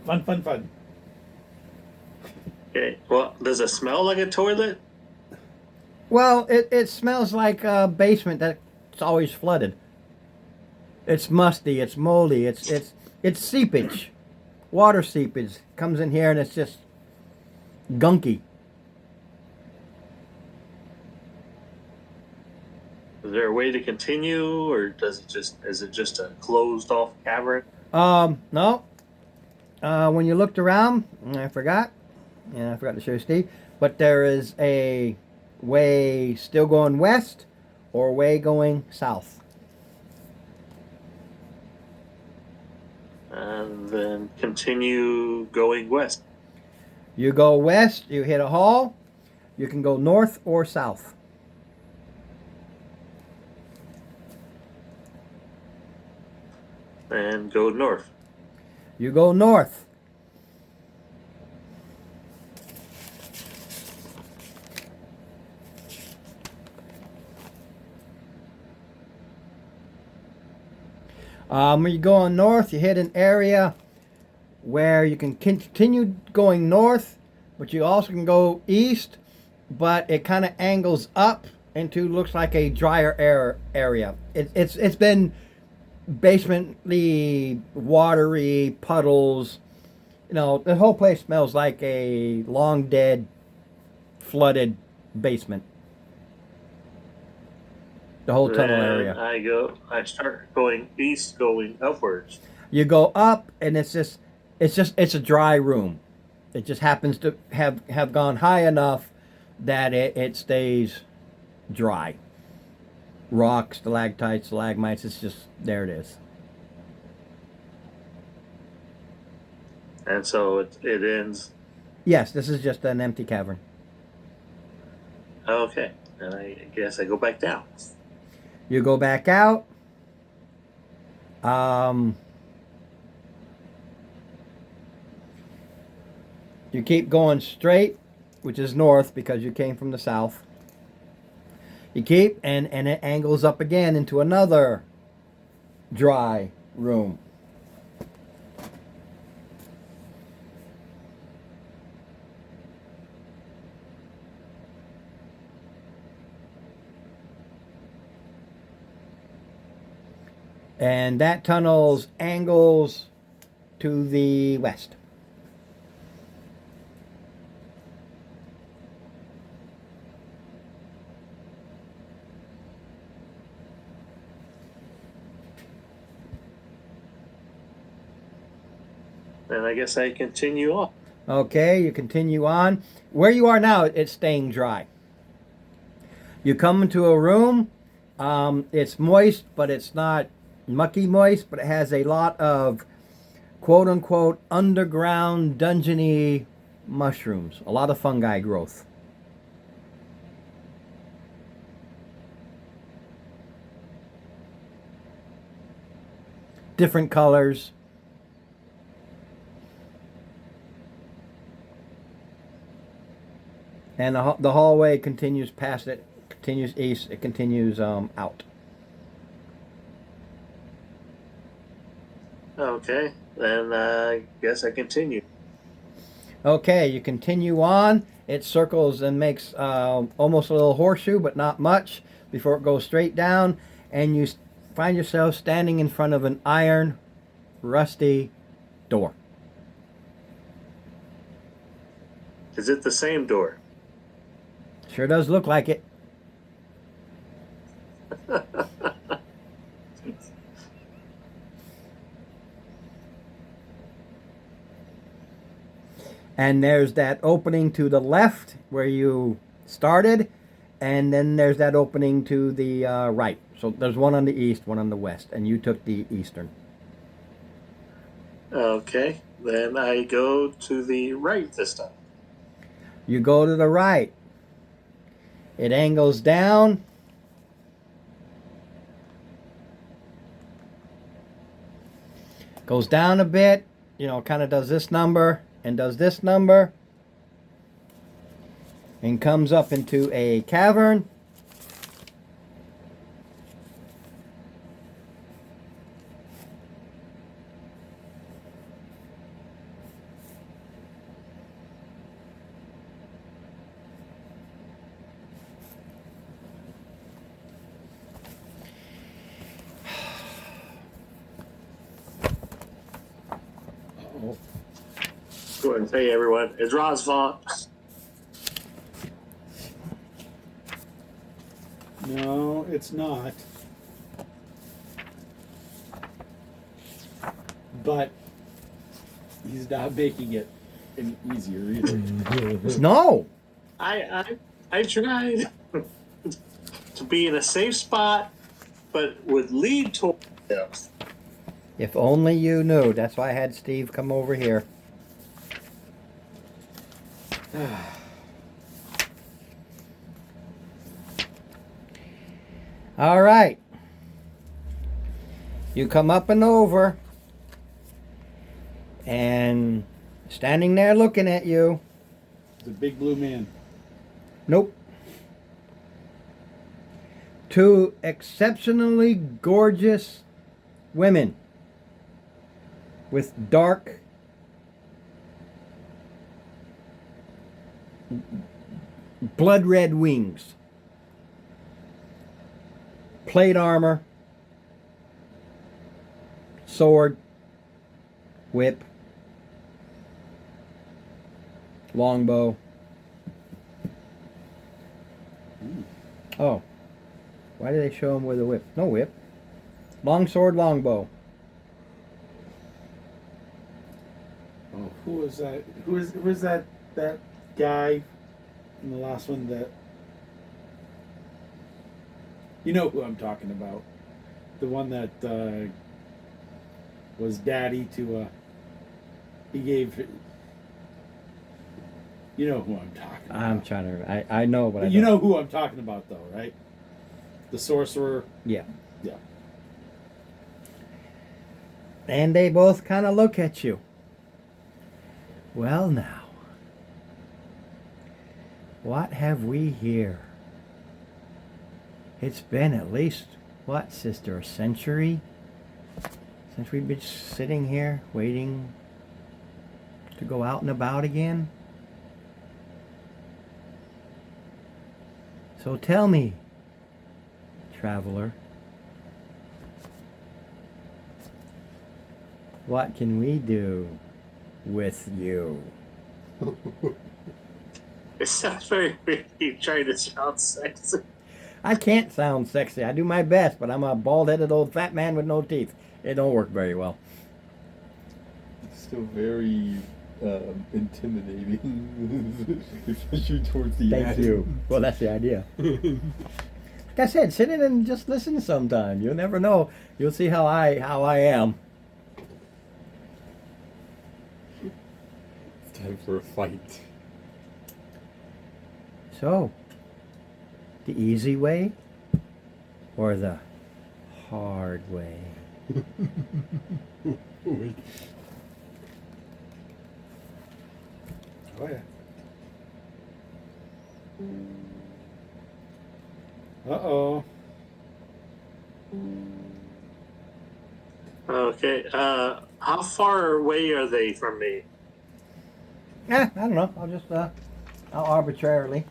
Fun, fun, fun. Okay. Well, does it smell like a toilet? Well, it smells like a basement that's always flooded. It's musty. It's moldy. It's seepage, water seepage comes in here and it's just gunky. Is there a way to continue, or is it just a closed off cavern? No. When you looked around, I forgot. Yeah, I forgot to show you, Steve. But there is a way still going west or way going south. And then continue going west. You go west, you hit a hall. You can go north or south. And go north. You go north. When you go on north, you hit an area where you can continue going north, but you also can go east, but it kind of angles up into looks like a drier area. It's been basemently watery puddles. You know, the whole place smells like a long dead, flooded basement. The whole tunnel Then area. I start going east, going upwards. You go up, and it's a dry room. It just happens to have gone high enough that it stays dry. Rocks, stalactites, stalagmites. It's just there. It is. And so it ends. Yes, this is just an empty cavern. Okay. And I guess I go back down. You go back out. You keep going straight, which is north because you came from the south. You keep, and it angles up again into another dry room. And that tunnel's angles to the west. And I guess I continue on. Okay, you continue on. Where you are now, it's staying dry. You come into a room. It's moist, but it's not mucky moist, but it has a lot of quote unquote underground dungeony mushrooms. A lot of fungi growth. Different colors. And the hallway continues past it, continues east, it continues out. Okay. Then I guess I continue. Okay, you continue on. It circles and makes almost a little horseshoe, but not much, before it goes straight down. And you find yourself standing in front of an iron, rusty door. Is it the same door? Sure does look like it. And there's that opening to the left where you started, and then there's that opening to the right. So there's one on the east, one on the west, and you took the eastern. Okay. Then I go to the right this time. You go to the right. It angles down. Goes down a bit, kind of does this number and does this number. And comes up into a cavern. go ahead and tell you, everyone, it's Ron's fault. No, it's not. But he's not making it any easier either. No. I tried to be in a safe spot, but would lead toward death. If only you knew. That's why I had Steve come over here. All right. You come up and over. And standing there looking at you. The big blue man. Nope. Two exceptionally gorgeous women with dark blood red wings, plate armor, sword, whip, longbow. Oh, why did they show him with a whip? No whip. Long sword, longbow. Oh, who was that? Who was that guy in the last one that? You know who I'm talking about. The one that was daddy to he gave. You know who I'm talking about. I'm trying to. I know, but You know who I'm talking about, though, right? The sorcerer. Yeah. Yeah. And they both kind of look at you. Well, now, what have we here? It's been at least, what, sister, a century since we've been sitting here waiting to go out and about again? So tell me, traveler, what can we do with you? It sounds very weird. You trying to sound sexy. I can't sound sexy. I do my best, but I'm a bald-headed old fat man with no teeth. It don't work very well. It's still very intimidating, especially towards the end. Thank you. Well, that's the idea. Like I said, sit in and just listen sometime. You'll never know. You'll see how I am. It's time for a fight. So, the easy way or the hard way? Oh yeah. Uh-oh. Okay. How far away are they from me? I don't know. I'll arbitrarily.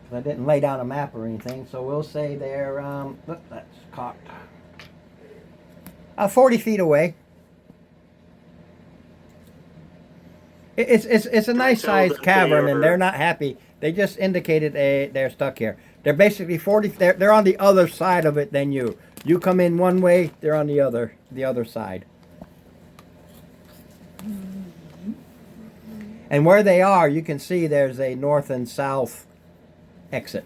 'Cause I didn't lay down a map or anything, so we'll say they're, look, that's cocked. 40 feet away. It's a nice sized cavern, and they're not happy. They just indicated they're stuck here. They're basically 40. They're on the other side of it than you. You come in one way, they're on the other side. And where they are, you can see there's a north and south exit.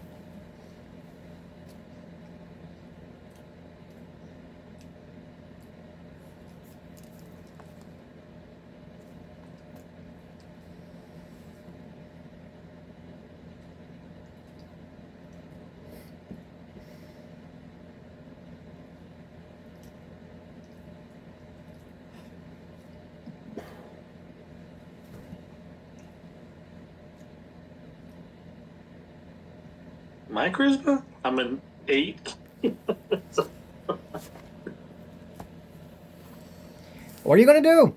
My charisma? I'm an 8. What are you going to do?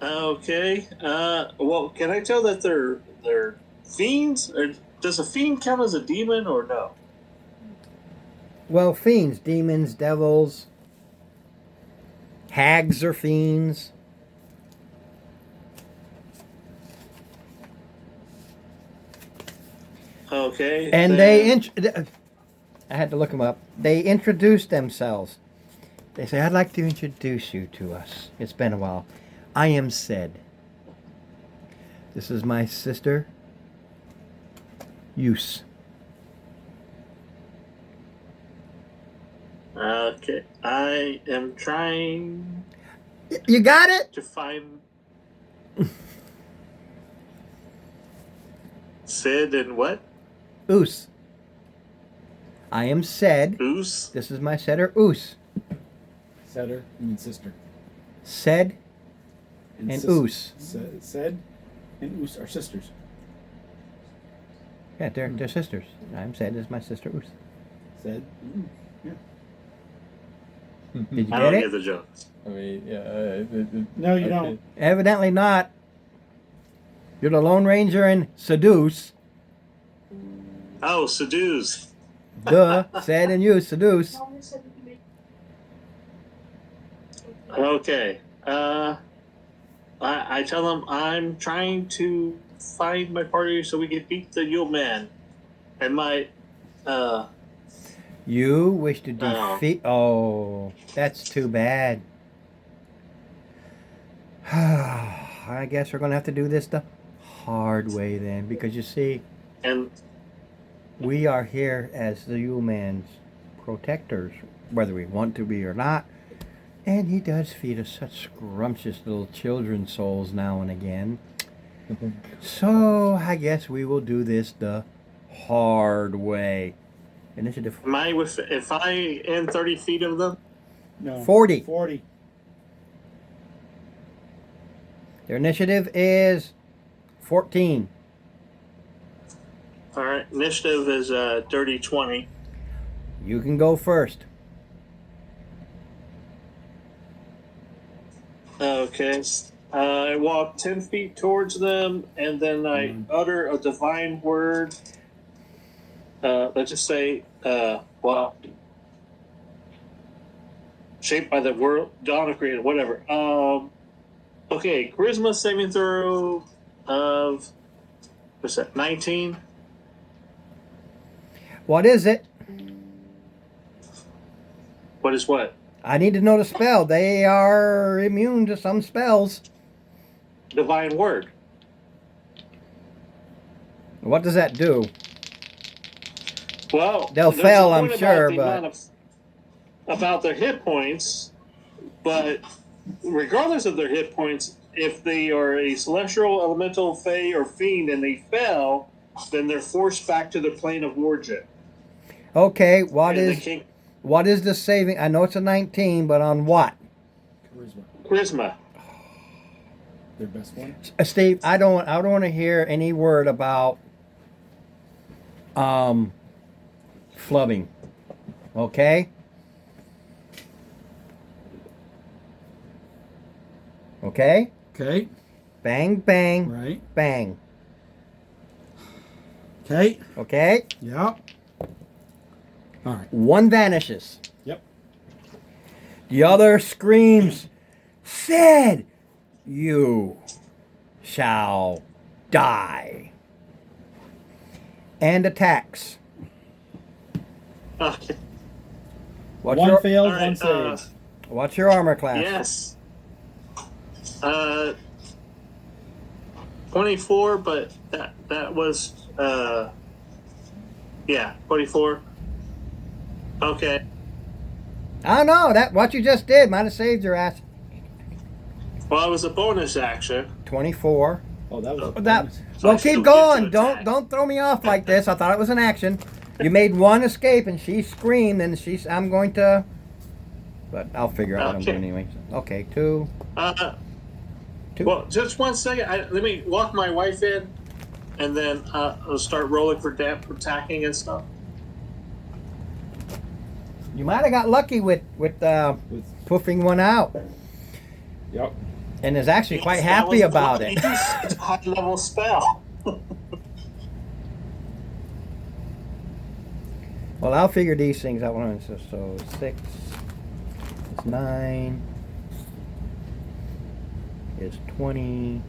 Okay. Well, can I tell that they're fiends? Or does a fiend count as a demon or no? Well, fiends, demons, devils, hags are fiends. Okay. And then- I had to look them up. They introduced themselves. They say, I'd like to introduce you to us. It's been a while. I am Sid. This is my sister, Use. Okay. I am trying You got it? to find Sid and what? Oos. I am Sed. Goose? This is my setter, Oos. Setter, I mean sister. Sed and sis- Oos. Sed and Oos are sisters. Yeah, they're sisters. I'm Sed. This is my sister, Oos. Sed. Did you I get don't it? get the jokes. I mean, yeah. No, you okay. don't. Evidently not. You're the Lone Ranger in Seduce. Oh, seduce. Duh. Sed and Use, Seduce. Okay. I tell them I'm trying to find my party so we can beat the Yule Man. And my You wish to Oh. defeat... Oh, that's too bad. I guess we're going to have to do this the hard way then. Because you see, and we are here as the Yule Man's protectors, whether we want to be or not. And he does feed us such scrumptious little children's souls now and again. So I guess we will do this the hard way. Initiative am I with if I in 30 feet of them? No. 40. 40. Their initiative is 14. All right, initiative is dirty 20. You can go first. Okay. I walk 10 feet towards them, and then I utter a divine word. Let's just say, well, shaped by the world, dawn of creation, whatever. Okay, charisma saving throw of, what's that, 19? What is it? What is what? I need to know the spell. They are immune to some spells. Divine word. What does that do? Well, They'll there's fail, a I'm point sure, about the but- amount about their hit points, but regardless of their hit points, if they are a celestial, elemental, fey, or fiend and they fail, then they're forced back to the plane of origin. Okay, And they can't- what is the saving? I know it's a 19, but on what? Charisma. charisma. Their best one. Steve, I don't want to hear any word about flubbing. Okay? Okay? Okay. Bang, bang, Right. bang. Okay. Okay? Yep. All right. One vanishes. Yep. The other screams, Sid, you shall die. And attacks. Okay. What's One your, failed, All right, one saved. what's your armor class? yes. 24, but that was yeah, 24. Okay. I don't know. That what you just did might have saved your ass. Well, it was a bonus action. 24. Oh, that was a That bonus. So I well, still keep get to going. attack. Don't throw me off like this. I thought it was an action. You made one escape and she screamed and I'm going to. But I'll figure out what I'm Okay. doing anyway. Okay, 2. Two. Well, just 1 second. Let me walk my wife in, and then I'll start rolling for attacking and stuff. You might have got lucky with poofing one out, Yep. and is actually quite That happy was about it. It's a high level spell. Well, I'll figure these things out. So 6 is 9 is 20.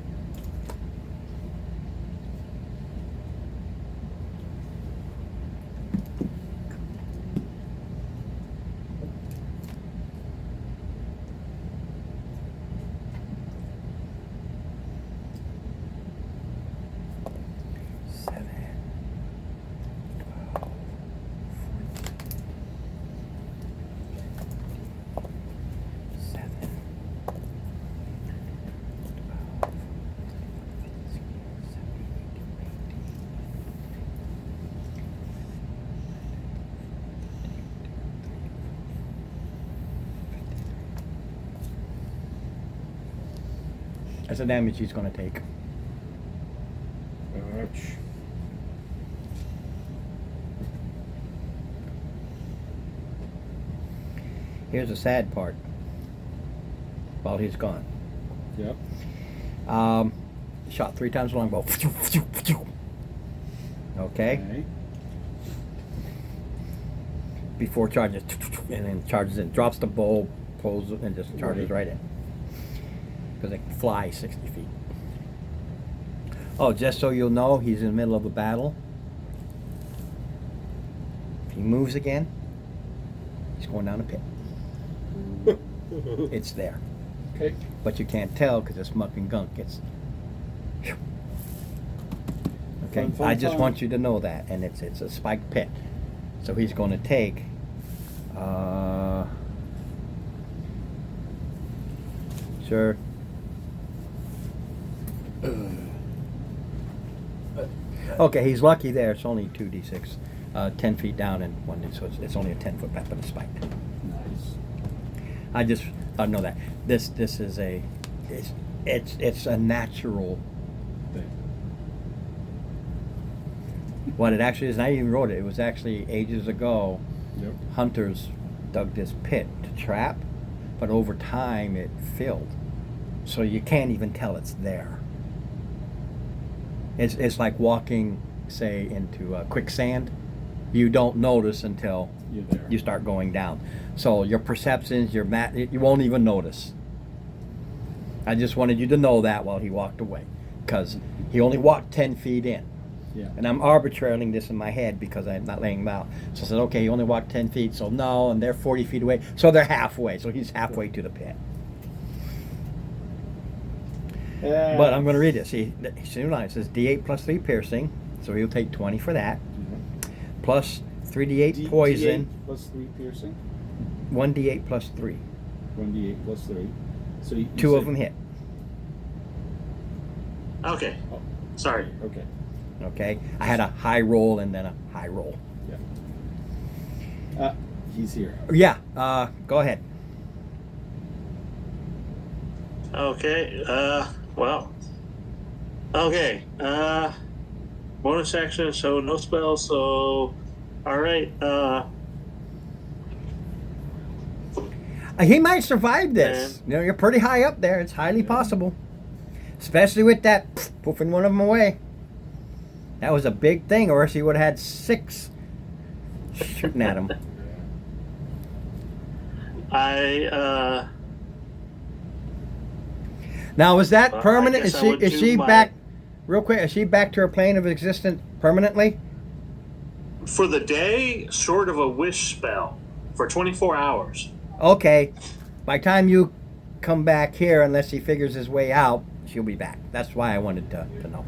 That's the damage he's going to take. Ouch. Here's the sad part. While he's gone. Yep. Shot 3 times longbow. Okay. Okay. Before charges, and then charges in, drops the bow, pulls it, and just charges right in. Because it can fly 60 feet. Oh, just so you'll know, he's in the middle of a battle. If he moves again, he's going down a pit. It's there. Okay. But you can't tell because it's muck and gunk. It's. Okay, Fun, fun, I just fun. want you to know that, and it's a spiked pit, so he's going to take. Sure. Okay, he's lucky there. It's only 2d6, 10 feet down and 1d, so it's only a 10-foot path, but it's spiked. Nice. I just know that this is it's a natural Thing. What it actually is, and I even wrote it. It was actually ages ago. Yep. Hunters dug this pit to trap, but over time it filled, so you can't even tell it's there. It's like walking, say, into quicksand. You don't notice until You're there. you start going down. So your perceptions, you won't even notice. I just wanted you to know that while he walked away, because he only walked 10 feet in. Yeah. And I'm arbitrating this in my head because I'm not laying him out. So I said, okay, he only walked 10 feet, so no, and they're 40 feet away. So they're halfway. So he's halfway to the pit. But I'm going to read it. See, it says D8 plus 3 piercing, so he'll take 20 for that. Plus 3d8 poison, D8 plus 3 piercing. 1d8 plus 3. 1d8 plus 3. So you Two of say- them hit. Okay. Oh. Sorry. Okay. Okay? I had a high roll and then a high roll. He's here. Yeah, go ahead. Okay. Well. Okay. Bonus action. So no spells. So. All right. He might survive this. You know, you're pretty high up there. It's highly possible. Especially with that poofing one of them away. That was a big thing, or else he would have had 6 shooting at him. Now, is that I permanent? guess Is I she would is do she my- back? Real quick, is she back to her plane of existence permanently? For the day, short of a wish spell, for 24 hours. Okay. By the time you come back here, unless he figures his way out, she'll be back. That's why I wanted to know.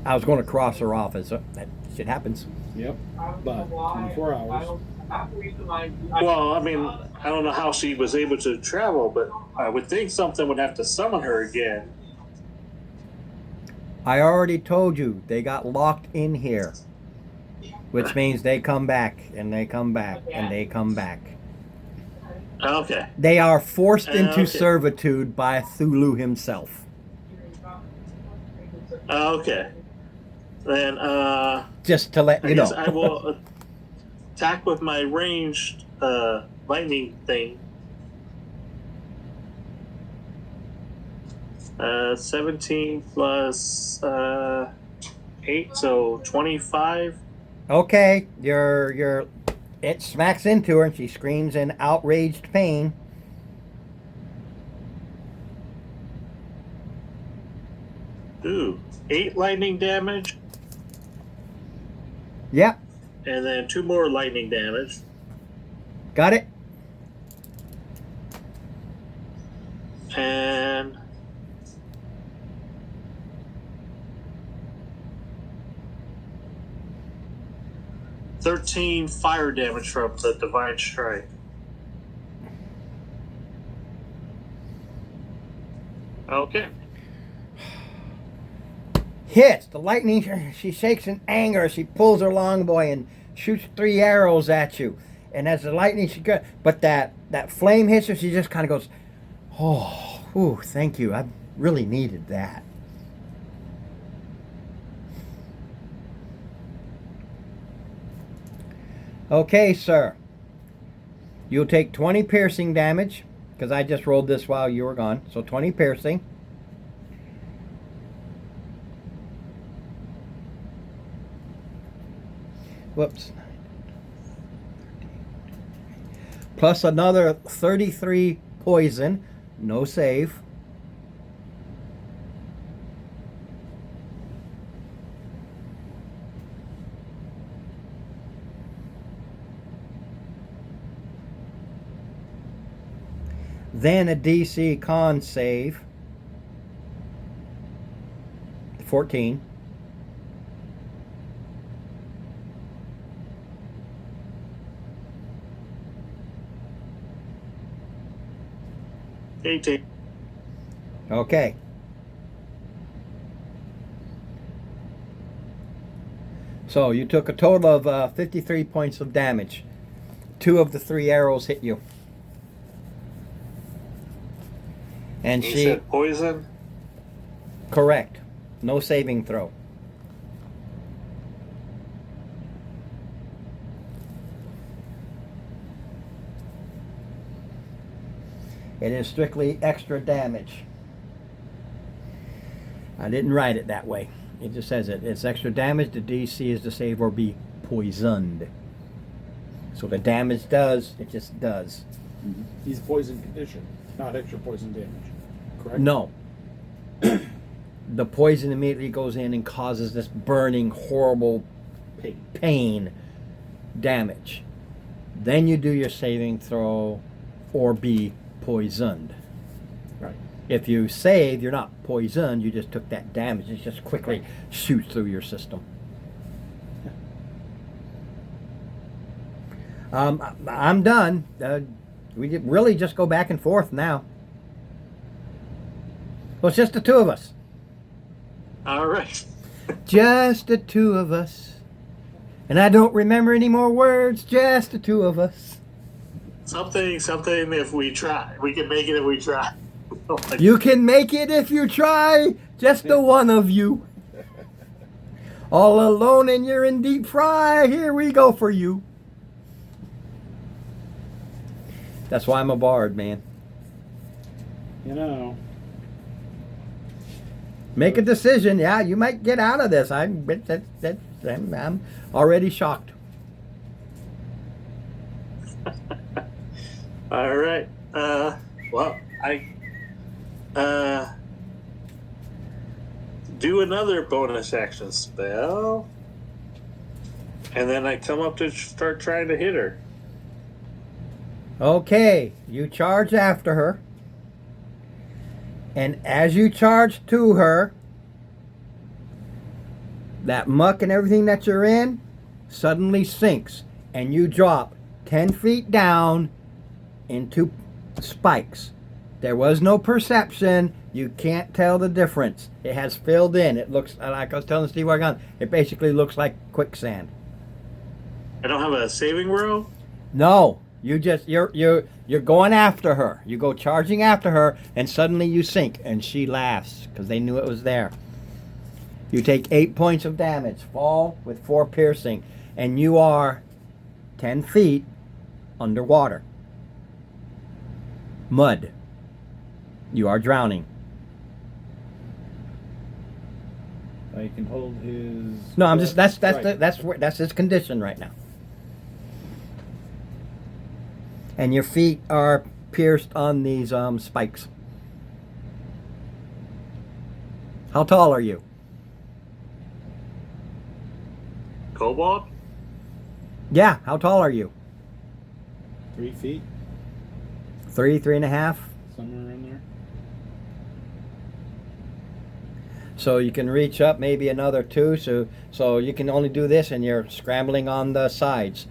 I was going to cross her off as that shit happens. Yep. But 24 hours. Well, I mean, I don't know how she was able to travel, but I would think something would have to summon her again. I already told you they got locked in here, which means they come back and they come back and they come back. Okay. They are forced into Okay. servitude by Thulu himself. Okay. Then, Just to let I you know. guess I will attack with my ranged lightning thing. 17 plus 8, so 25. Okay, it smacks into her and she screams in outraged pain. Ooh, 8 lightning damage, Yep, and then 2 more lightning damage. got it? And 13 fire damage from the divine strike. Okay. Hits the lightning. She shakes in anger. She pulls her longbow and shoots 3 arrows at you. And as the lightning, she but that flame hits her. She just kind of goes, "Oh, whew, thank you. Really needed that. Okay, sir. You'll take 20 piercing damage, because I just rolled this while you were gone. So 20 piercing. Whoops. Plus another 33 poison. No save. Then a DC con save. 14. Okay. So you took a total of 53 points of damage. 2 of the 3 arrows hit you. And You she... said poison? Correct. No saving throw. It is strictly extra damage. I didn't write it that way. It just says it. It's extra damage. The DC is to save or be poisoned. So the damage does, it just does. Mm-hmm. He's poison condition, not extra poison damage. Correct? No. The poison immediately goes in and causes this burning, horrible pain damage. Then you do your saving throw or be poisoned. Right. If you save, you're not poisoned, you just took that damage. It just quickly shoots through your system. I'm done. We really just go back and forth now. Well, it's just the 2 of us. All right. Just the 2 of us. And I don't remember any more words. Just the 2 of us. Something if we try. We can make it if we try. You can make it if you try. Just the one of you. All alone and you're in deep fry. Here we go for you. That's why I'm a bard, man. You know. Make a decision. Yeah, you might get out of this. I'm already shocked. All right. Well, I do another bonus action spell, and then I come up to start trying to hit her. Okay, you charge after her. And as you charge to her, that muck and everything that you're in suddenly sinks. And you drop 10 feet down into spikes. There was no perception. You can't tell the difference. It has filled in. It looks, like I was telling Steve Wagon, it basically looks like quicksand. I don't have a saving row? No. You're going after her. You go charging after her, and suddenly you sink, and she laughs because they knew it was there. You take 8 points of damage, fall with 4 piercing, and you are 10 feet underwater. Mud. You are drowning. I can hold his. No, I'm just that's Right. that's his condition right now. And your feet are pierced on these spikes. How tall are you? Cobalt? Yeah, how tall are you? 3 feet, 3.5. somewhere in there. So you can reach up maybe another 2. So you can only do this, and you're scrambling on the sides.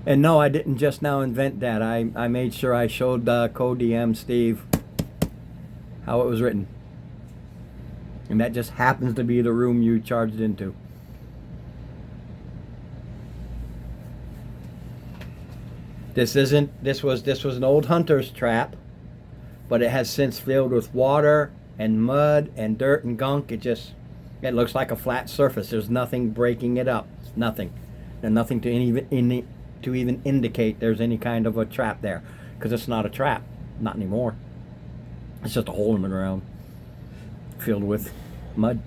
And no, I didn't just now invent that. I made sure I showed co-DM Steve how it was written. And that just happens to be the room you charged into. This was an old hunter's trap but it has since filled with water and mud and dirt and gunk. It looks like a flat surface. There's nothing breaking it up. Nothing. And nothing to even indicate there's any kind of a trap there, because it's not a trap. Not anymore. It's just a hole in the ground filled with mud.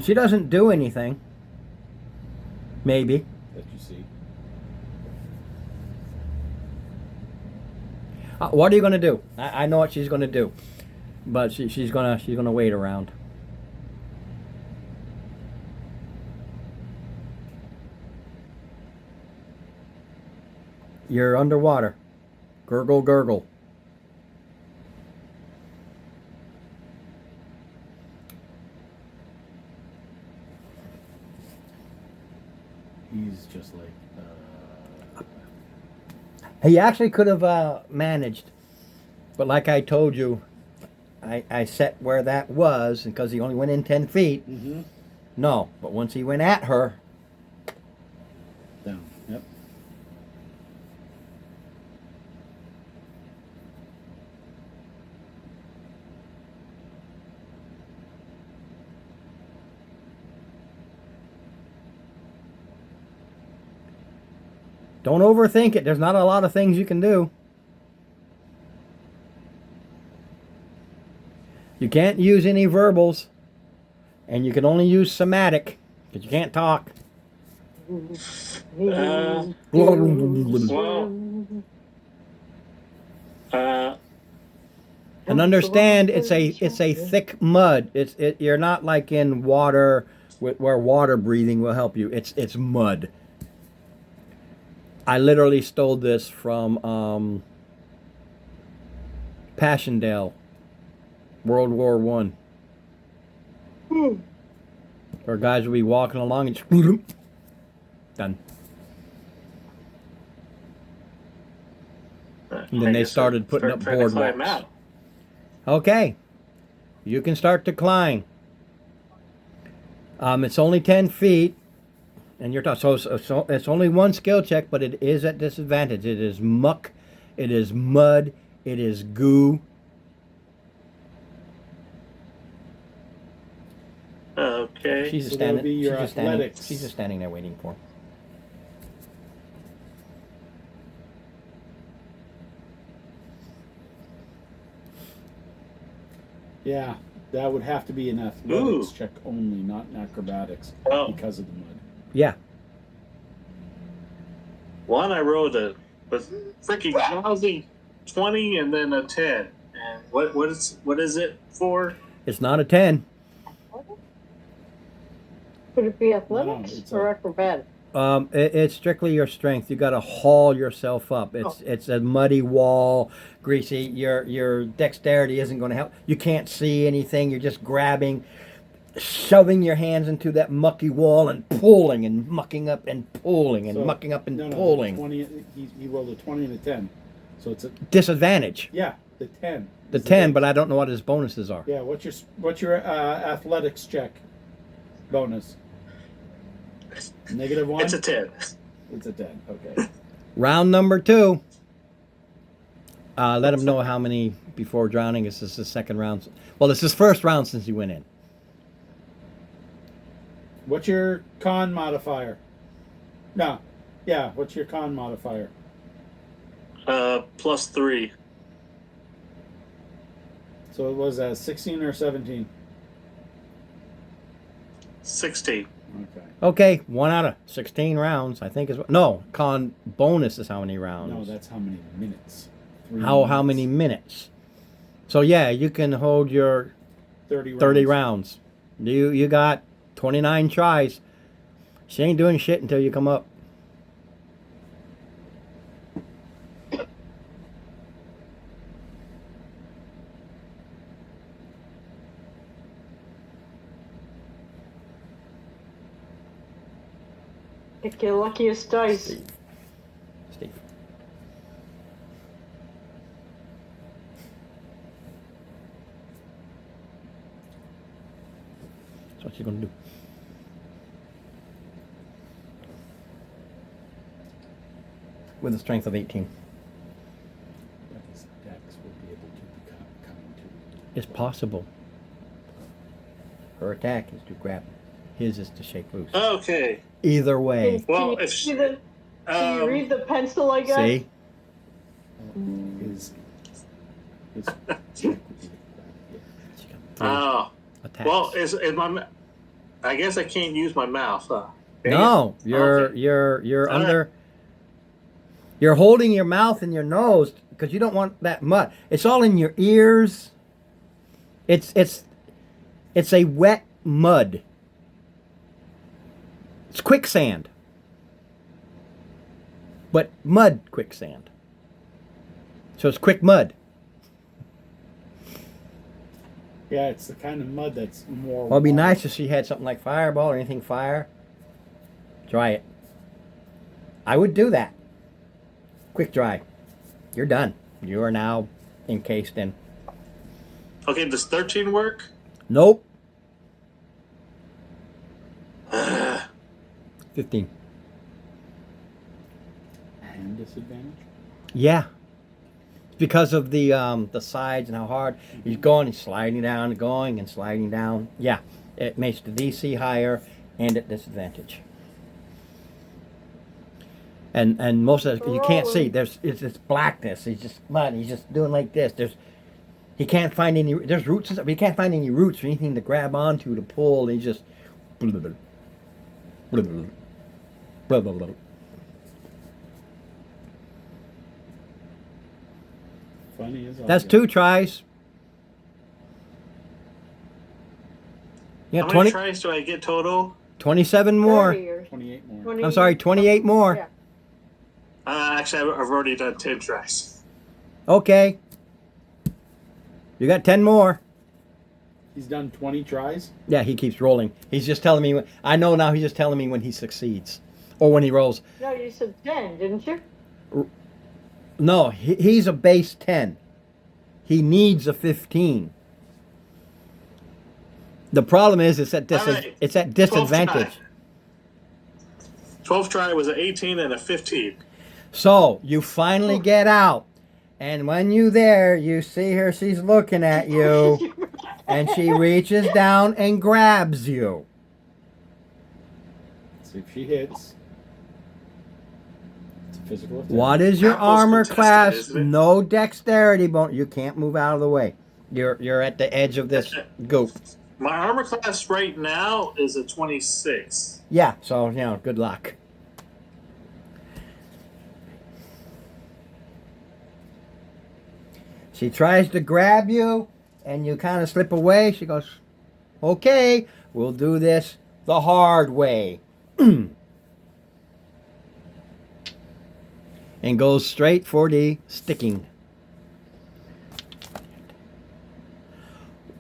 She doesn't do anything. Maybe. That you see. What are you gonna do? I know what she's gonna do, but she's gonna wait around. You're underwater. Gurgle, gurgle. He's just like, He actually could have managed, but like I told you, I set where that was because he only went in 10 feet. mm-hmm. No, but once he went at her, Down. Yep. don't overthink it. There's not a lot of things you can do. You can't use any verbals, and you can only use somatic because you can't talk. Well, And understand, it's a thick mud. You're not like in water where water breathing will help you. It's mud. I literally stole this from Passchendaele, World War One. Where guys would be walking along and just done. And then they started putting up boardwalks. Okay, you can start to climb. It's only 10 feet, and you're so it's only one skill check, but it is at disadvantage. It is muck, it is mud, it is goo. Okay. She's just So that would standing. be your She's just standing. athletics. She's just standing there waiting for him. Yeah, that would have to be an athletics Ooh. check only, not an acrobatics, Oh. because of the mud. Yeah. One I rolled a freaking lousy 20 and then a 10. And what is it for? It's not a 10. Could it be No, athletics it's or a- acrobatics? It's strictly your strength. You got to haul yourself up. It's a muddy wall, greasy. Your dexterity isn't going to help. You can't see anything. You're just grabbing, shoving your hands into that mucky wall and pulling and mucking up and pulling and So- mucking up and No, pulling. 20. He rolled a 20 and a 10, so it's a Disadvantage. yeah. The 10. The is 10, but I don't know what his bonuses are. Yeah. What's your athletics check bonus? -1. It's a 10. It's a 10. Okay. Round number 2. Let him know how many before drowning. This is the second round. Well, this is first round since he went in. What's your con modifier? No. Yeah. What's your con modifier? +3. So it was 16 or 17. 16. Okay. Okay, 1 out of 16 rounds, I think is what. No, con bonus is how many rounds. No, that's how many minutes. 3 how minutes. many minutes. So yeah, you can hold your 30 rounds. 30 rounds. You got 29 tries. She ain't doing shit until you come up. Pick your luckiest dice. Steve. That's what she's gonna do. with a strength of 18. But his Dex will be able to become coming to. It's possible. Her attack is to grab. His is to shake loose. Okay. Either way. Well, can if you read the pencil I got? See? His check would be to grab. She got 3 oh, attacks. well, is my? I guess I can't use my mouth. Huh? No, you're Okay. you're All under. You're holding your mouth and your nose because you don't want that mud. It's all in your ears. It's a wet mud. It's quicksand, but mud quicksand. So it's quick mud. Yeah, it's the kind of mud that's more. Well, it'd be water. nice if she had something like fireball or anything fire. Try it. I would do that. Quick dry. You're done. You are now encased in. Okay, does 13 work? Nope. 15. And disadvantage. Yeah. Because of the sides and how hard he's going, he's sliding down, going and sliding down. Yeah, it makes the DC higher and at disadvantage. And most of it you can't see. It's blackness. He's just mud. He's just doing like this. He can't find any. There's roots and stuff. But he can't find any roots or anything to grab onto to pull. He's just. Blah, blah, blah, blah, blah, blah, blah. Funny as all That's get. 2 tries. Yeah, How many 20, tries do I get total? 27 more. 30 or 28 more. 20 I'm sorry, 28 more. Yeah. Actually, I've already done 10 tries. Okay. You got 10 more. He's done 20 tries. Yeah, he keeps rolling. He's just telling me. I know now he's just telling me when he succeeds. Or when he rolls. No, you said 10, didn't you? No, he's a base 10. He needs a 15. The problem is it's at, Alright, it's at 12 disadvantage. 12 try was an 18 and a 15. So, you finally get out. And when you there, you see her, she's looking at you. And she reaches down and grabs you. See if she hits. It's a physical attack. What is your That was armor contested, class? isn't it? No dexterity bonus. You can't move out of the way. You're at the edge of this goop. My armor class right now is a 26. Yeah, so good luck. She tries to grab you, and you kind of slip away. She goes, "Okay, we'll do this the hard way," and goes straight for the sticking.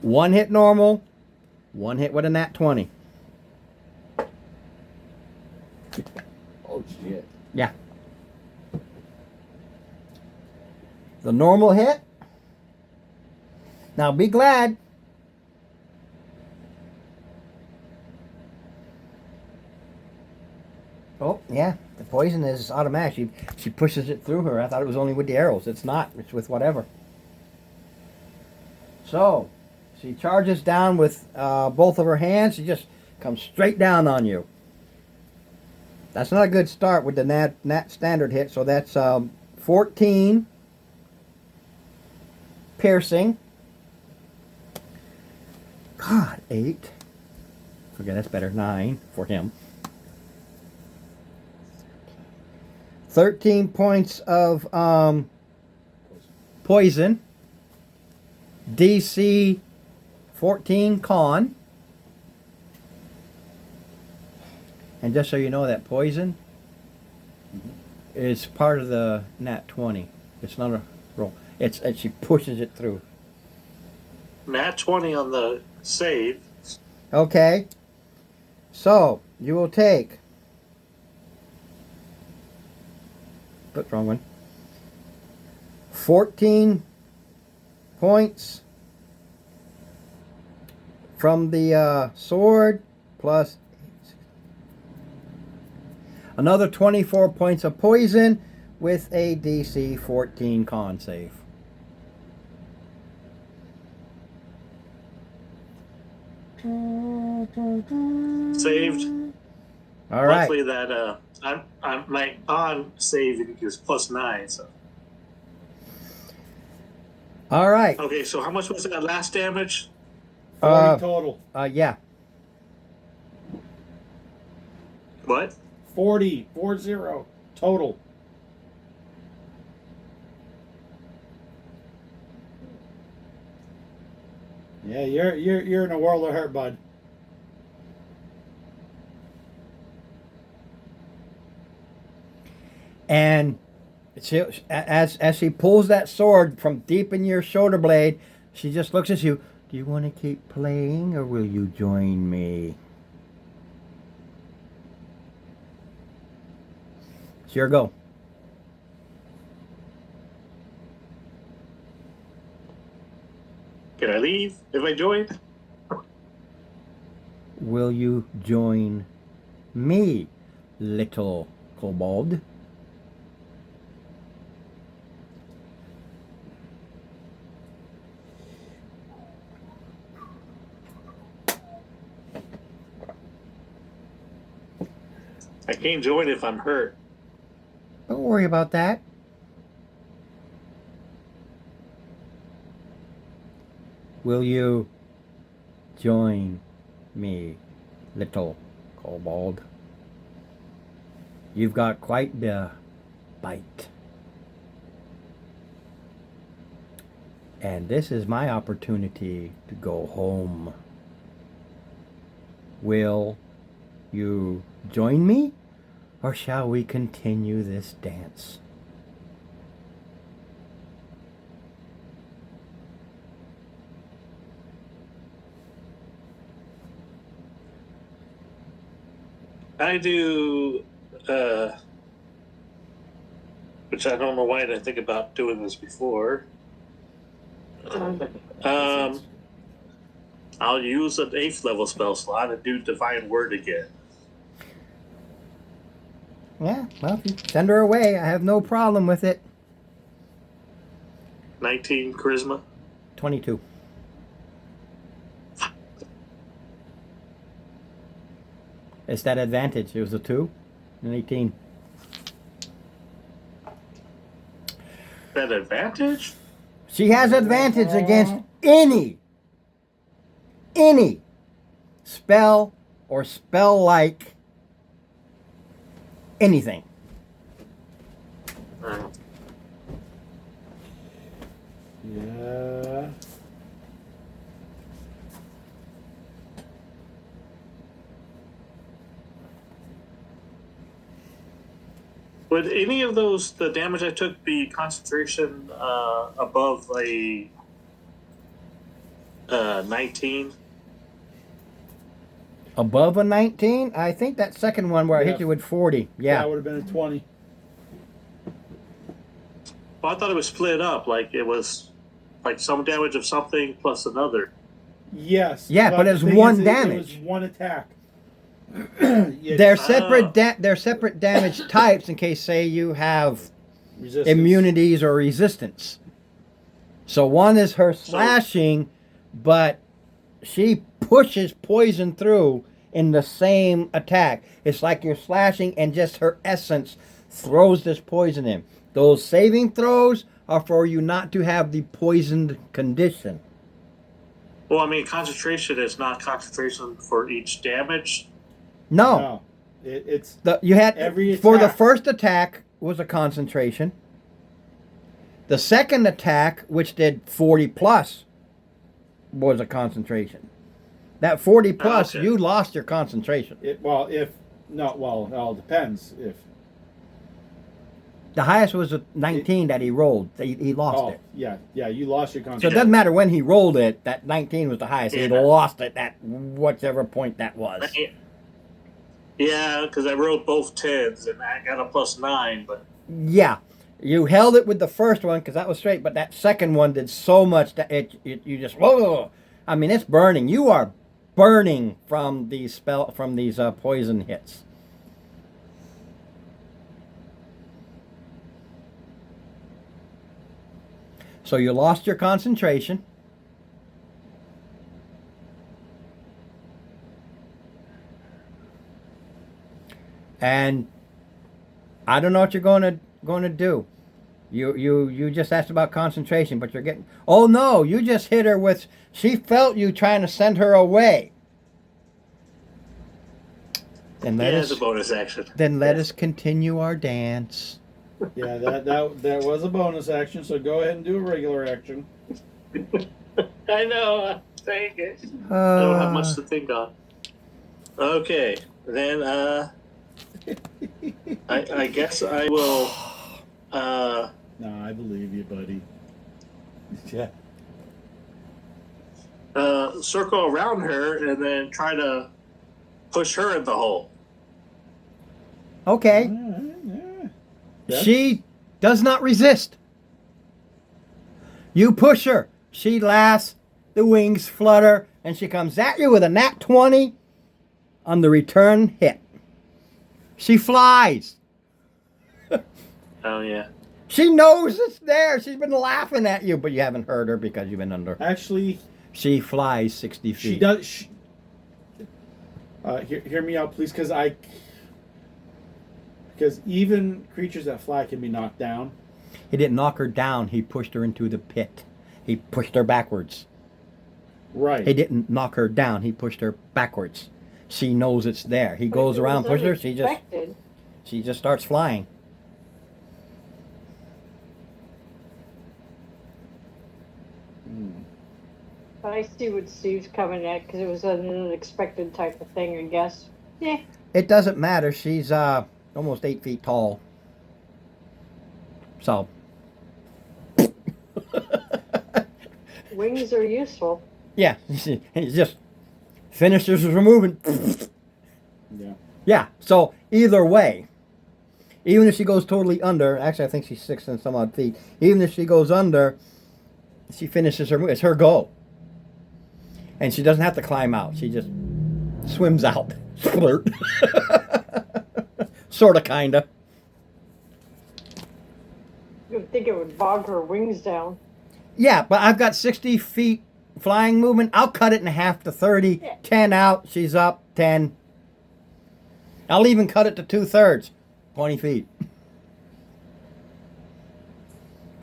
1 hit normal, 1 hit with a nat 20. Oh shit! Yeah. The normal hit. Now be glad. Oh, yeah. The poison is automatic. She pushes it through her. I thought it was only with the arrows. It's not. It's with whatever. So, she charges down with both of her hands. She just comes straight down on you. That's not a good start with the nat standard hit. So that's 14 piercing. God, 8. Okay, that's better. 9 for him. 13 points of poison. DC 14 con. And just so you know, that poison is part of the nat 20. It's not a roll. She pushes it through. Nat 20 on the save. Okay. So, you will take... Oops, wrong one. 14 points from the sword plus another 24 points of poison with a DC 14 con save. Saved. All right. Luckily that I'm my on save is +9. So All right. okay, so how much was that last damage? 40 total. Yeah. What? 40 total. Yeah, you're in a world of hurt, bud. And she, as she pulls that sword from deep in your shoulder blade, she just looks at you. Do you want to keep playing, or will you join me? It's your go. Can I leave if I join? Will you join me, little kobold? I can't join if I'm hurt. Don't worry about that. Will you join me, little kobold? You've got quite the bite. And this is my opportunity to go home. Will you join me? Or shall we continue this dance? I do, which I don't know why I didn't think about doing this before. I'll use an 8th level spell slot and do Divine Word again. Yeah, well, if you send her away, I have no problem with it. 19 Charisma. 22. It's that advantage. It was a 2 and 18. That advantage? She has advantage against any spell or spell-like anything. Yeah. Would any of those, the damage I took, be concentration above a 19? Above a 19? I think that second one where I hit you with 40. Yeah. That would have been a 20. Well, I thought it was split up, like it was like some damage of something plus another. Yes. Yeah, but the it's thing one is, damage. It was one attack. They're separate. They're separate damage types in case, say, you have Resistance. immunities or resistance. So one is her slashing, but she pushes poison through in the same attack. It's like you're slashing and just her essence throws this poison in. Those saving throws are for you not to have the poisoned condition. Well, I mean, concentration is not concentration for each damage. No. It's You had every for the attack. first attack was a concentration. The second attack, which did 40 plus, was a concentration. That 40 plus, okay. you lost your concentration. it all depends if The highest was a 19 that he rolled. He lost it. yeah, you lost your So concentration. it doesn't matter when he rolled it. That 19 was the highest. He Yeah. lost it at whichever point that was. Yeah, because I rolled both 10s and I got a +9, but Yeah, you held it with the first one because that was straight, but that second one did so much that you just whoa. I mean, it's burning. You are burning from these poison hits. So you lost your concentration. And I don't know what you're going to do. You just asked about concentration, but you're getting. Oh no! You just hit her with. She felt you trying to send her away. Then let It's us. a bonus action. Then let us continue our dance. Yeah, that was a bonus action. So go ahead and do a regular action. I know. Thank it. I don't have much to think on. Okay, then I guess I will. No, I believe you, buddy. Yeah. Circle around her and then try to push her in the hole. Okay. Yeah. She does not resist. You push her. She laughs. The wings flutter, and she comes at you with a nat 20 on the return hit. She flies. Oh yeah. She knows it's there. She's been laughing at you, but you haven't heard her because you've been under. Actually, She flies 60 feet. she does. Hear me out, please, because even creatures that fly can be knocked down. He didn't knock her down. He pushed her into the pit. He pushed her backwards. Right. He didn't knock her down. He pushed her backwards. She knows it's there. He goes around, pushes her. She just starts flying. I see what Steve's coming at because it was an unexpected type of thing, I guess. Yeah. It doesn't matter. She's almost 8 feet tall. So. Wings are useful. Yeah. He just finishes her moving. Yeah. Yeah. So either way, even if she goes totally under, actually I think she's 6 and some odd feet. Even if she goes under, she finishes her move. It's her go. And she doesn't have to climb out. She just swims out. Flirt. Sorta, kinda. You'd think it would bog her wings down. Yeah, but I've got 60 feet flying movement. I'll cut it in half to 30. Yeah. 10 out. She's up. 10. I'll even cut it to 2/3. 20 feet.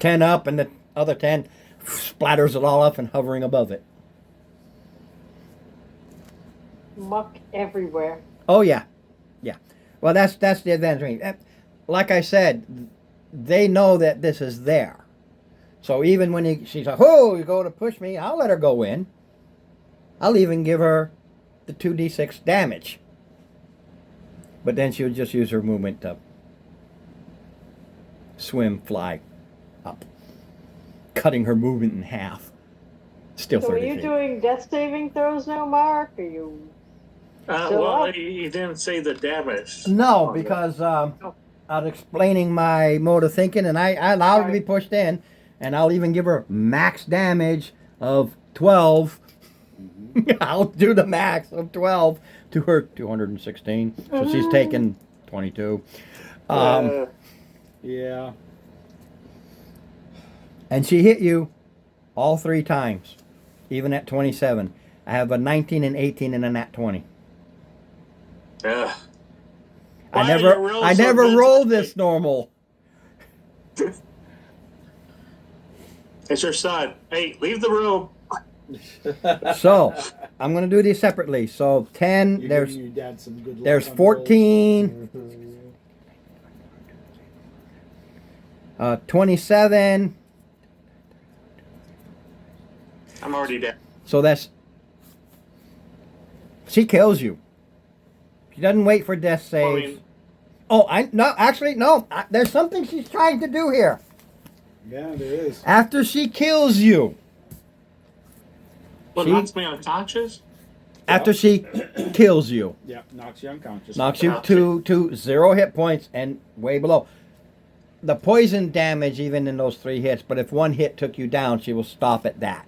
10 up, and the other 10 splatters it all up and hovering above it. Muck everywhere. Oh yeah, yeah. Well, that's the advantage. Like I said, they know that this is there. So even when she's like, "Oh, you go to push me," I'll let her go in. I'll even give her the 2d6 damage. But then she'll just use her movement to swim, fly up, cutting her movement in half. Still So are 30 you feet. doing death saving throws now, Mark? Are you? Still Well, up? he didn't say the damage. No, because I was explaining my mode of thinking, and I allowed her to be pushed in, and I'll even give her max damage of 12. I'll do the max of 12 to her 216, so she's taken 22. Yeah. And she hit you all 3 times, even at 27. I have a 19 and 18 and a nat 20. Why I are your never rolls so good roll today? this normal. It's your son. Hey, leave the room. So I'm gonna do these separately. So 10. You're There's giving your dad some good luck there's on 14. 27. I'm already dead. So that's. She kills you. She doesn't wait for death saves. No. There's something she's trying to do here. Yeah, there is. After she kills you, What She- knocks me unconscious? after she kills you, Yeah, knocks you unconscious. knocks you to 0 hit points and way below. The poison damage, even in those 3 hits, but if 1 hit took you down, she will stop at that.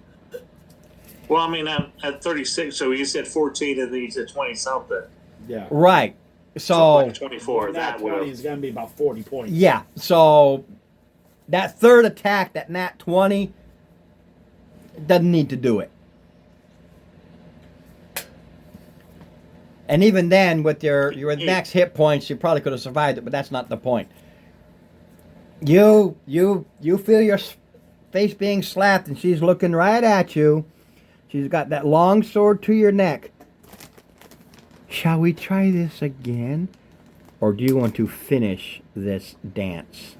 Well, I mean, I'm at 36, so you said 14 and then you said 20 something. Yeah. Right. So So, like 24. That That 20 would is going to be about 40 points. yeah. So, that third attack, that nat 20, doesn't need to do it. And even then, with your max hit points, you probably could have survived it, but that's not the point. You feel your face being slapped, and she's looking right at you. She's got that long sword to your neck. Shall we try this again? Or do you want to finish this dance?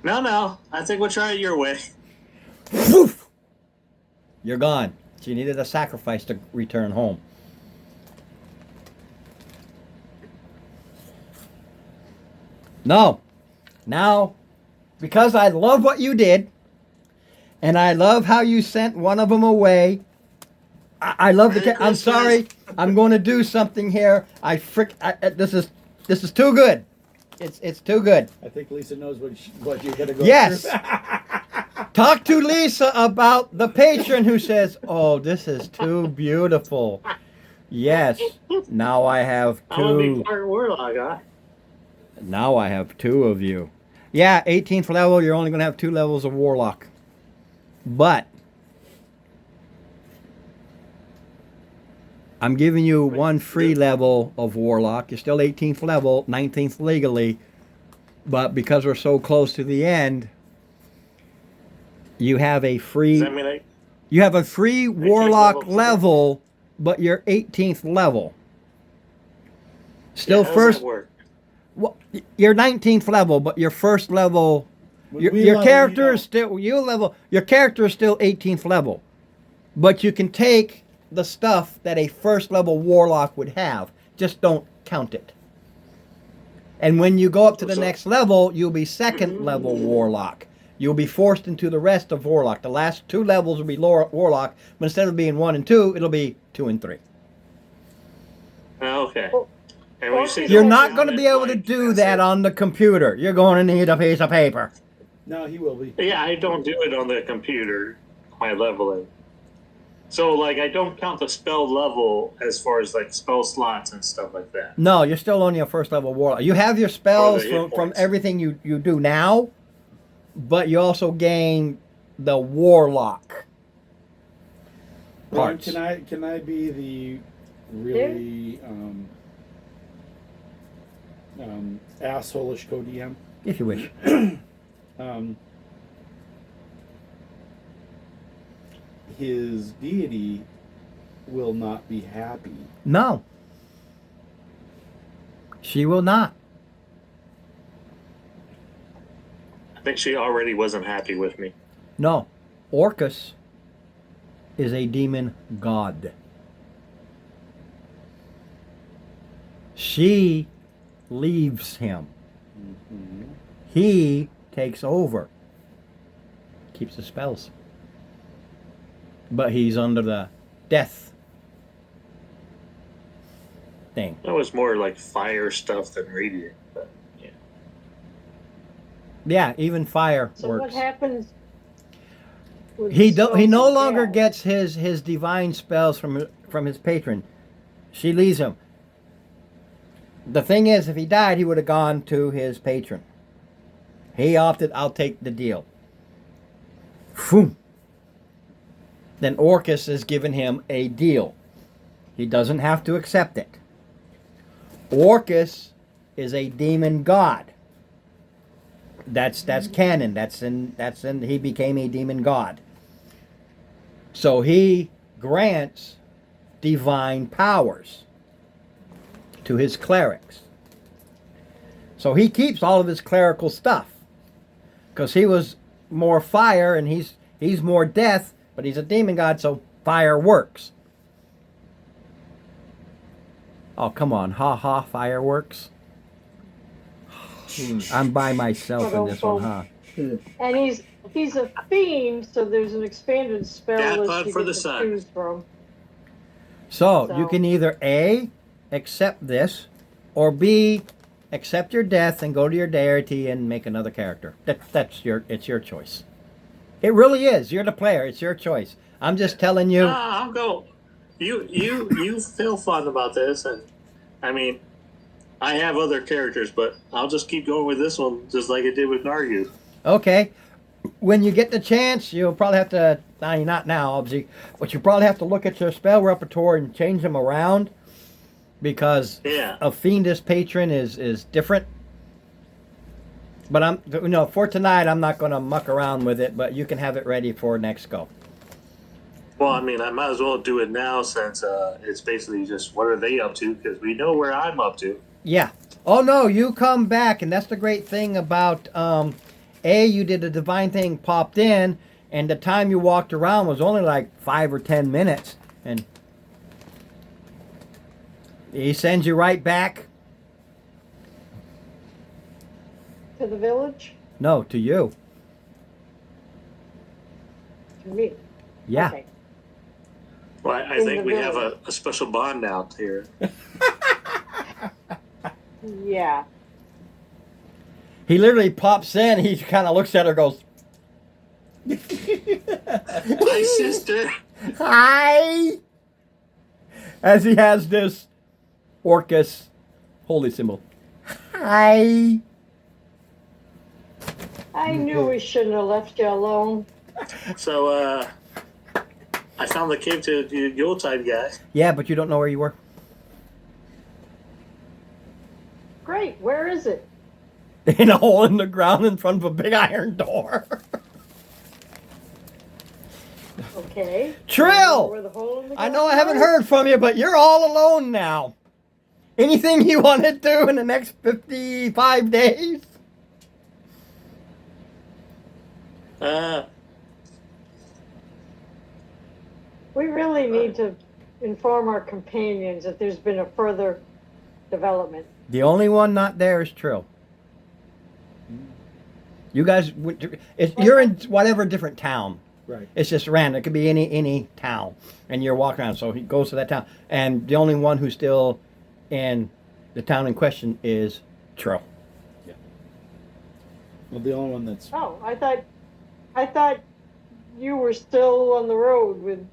No. I think we'll try it your way. Woof! You're gone. She needed a sacrifice to return home. No. Now, because I love what you did, and I love how you sent one of them away. I love the. I'm sorry. I'm going to do something here. This is too good. It's too good. I think Lisa knows what you're gonna go Yes. through. Talk to Lisa about the patron who says, "Oh, this is too beautiful." Yes. Now I have I'm gonna be two. part warlock, huh? Now I have two of you. Yeah, 18th level. You're only going to have 2 levels of warlock. But I'm giving you 1 free level of warlock. You're still 18th level, 19th legally. But because we're so close to the end, you have a free. Does that mean You have a free warlock level? level, but you're 18th level. Still how does first. that work? Well, you're 19th level, but your first level. When Your, we your level, character you is still Your character is still 18th level, but you can take the stuff that a first level warlock would have. Just don't count it. And when you go up to the next level, you'll be second level warlock. You'll be forced into the rest of warlock. The last 2 levels will be warlock, but instead of being 1 and 2, it'll be 2 and 3. Oh, okay. Well, And when you say You're don't not count going to it, be able to like, do that's that it. on the computer. You're going to need a piece of paper. No, he will be. Yeah, I don't do it on the computer. My leveling. So like, I don't count the spell level as far as like spell slots and stuff like that. No, you're still only a first level warlock. You have your spells Or the hit from points. everything you do now, but you also gain the warlock Ron, parts. can I be the really asshole-ish co-DM? If you wish. His deity will not be happy. No. She will not. I think she already wasn't happy with me. No. Orcus is a demon god. She leaves him. Mm-hmm. He takes over. Keeps the spells. But he's under the death thing. That was more like fire stuff than radiant. But yeah. Yeah, even fire So what works. happens? with He the he no spells longer now? gets his divine spells from his patron. She leaves him. The thing is, if he died, he would have gone to his patron. He opted, I'll take the deal. Phew. Then Orcus has given him a deal. He doesn't have to accept it. Orcus is a demon god. That's canon. That's in he became a demon god. So he grants divine powers to his clerics. So he keeps all of his clerical stuff. Because he was more fire and he's more death, but he's a demon god, so fire works. Oh, come on. Ha ha, fireworks. I'm by myself in this one, huh? And he's a fiend, so there's an expanded spell Dad list pod you for get the to sun. choose from. So you So- can either A, accept this, or B, accept your death and go to your deity and make another character. It's your choice. It really is. You're the player. It's your choice. I'm just telling you. I'll go. You feel fun about this, and I mean, I have other characters, but I'll just keep going with this one, just like I did with Nargu. Okay. When you get the chance, you'll probably have to. Not now, obviously, but you probably have to look at your spell repertoire and change them around because Yeah. a fiendish patron is different. But for tonight, I'm not going to muck around with it. But you can have it ready for next go. Well, I mean, I might as well do it now since it's basically just what are they up to? Because we know where I'm up to. Yeah. Oh no, you come back, and that's the great thing about you did a divine thing, popped in, and the time you walked around was only like 5 or 10 minutes, and he sends you right back. To the village? No, to you. To me? Yeah. Okay. Well, I In think the we have village. a special bond out here. Yeah. He literally pops in. He kind of looks at her, goes, My sister. "Hi," as he has this Orcus holy symbol. Hi. I knew we shouldn't have left you alone. So, I found the cave to the Yuletide guy. Yeah, but you don't know where you were. Great. Where is it? In a hole in the ground in front of a big iron door. Okay. Trill! Where the hole in the I know I haven't ground heard from you, but you're all alone now. Anything you want to do in the next 55 days? We really need to inform our companions that there's been a further development. The only one not there is Trill. You guys, you're in whatever different town. Right. It's just random. It could be any town, and you're walking around. So he goes to that town, and the only one who's still in the town in question is Trill. Well, the only one that's Oh, I thought you were still on the road with.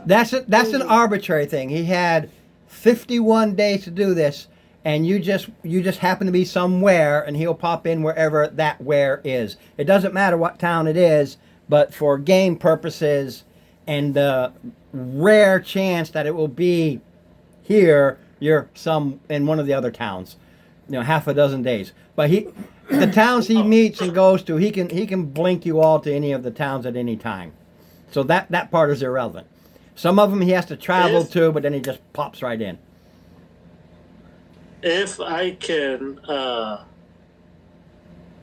That's an arbitrary thing. He had 51 days to do this, and you just happen to be somewhere, and he'll pop in wherever that where is. It doesn't matter what town it is, but for game purposes and the rare chance that it will be here, you're some in one of the other towns. Half a dozen days. But the towns he meets and goes to, he can blink you all to any of the towns at any time. So that part is irrelevant. Some of them he has to travel to, but then he just pops right in. If I can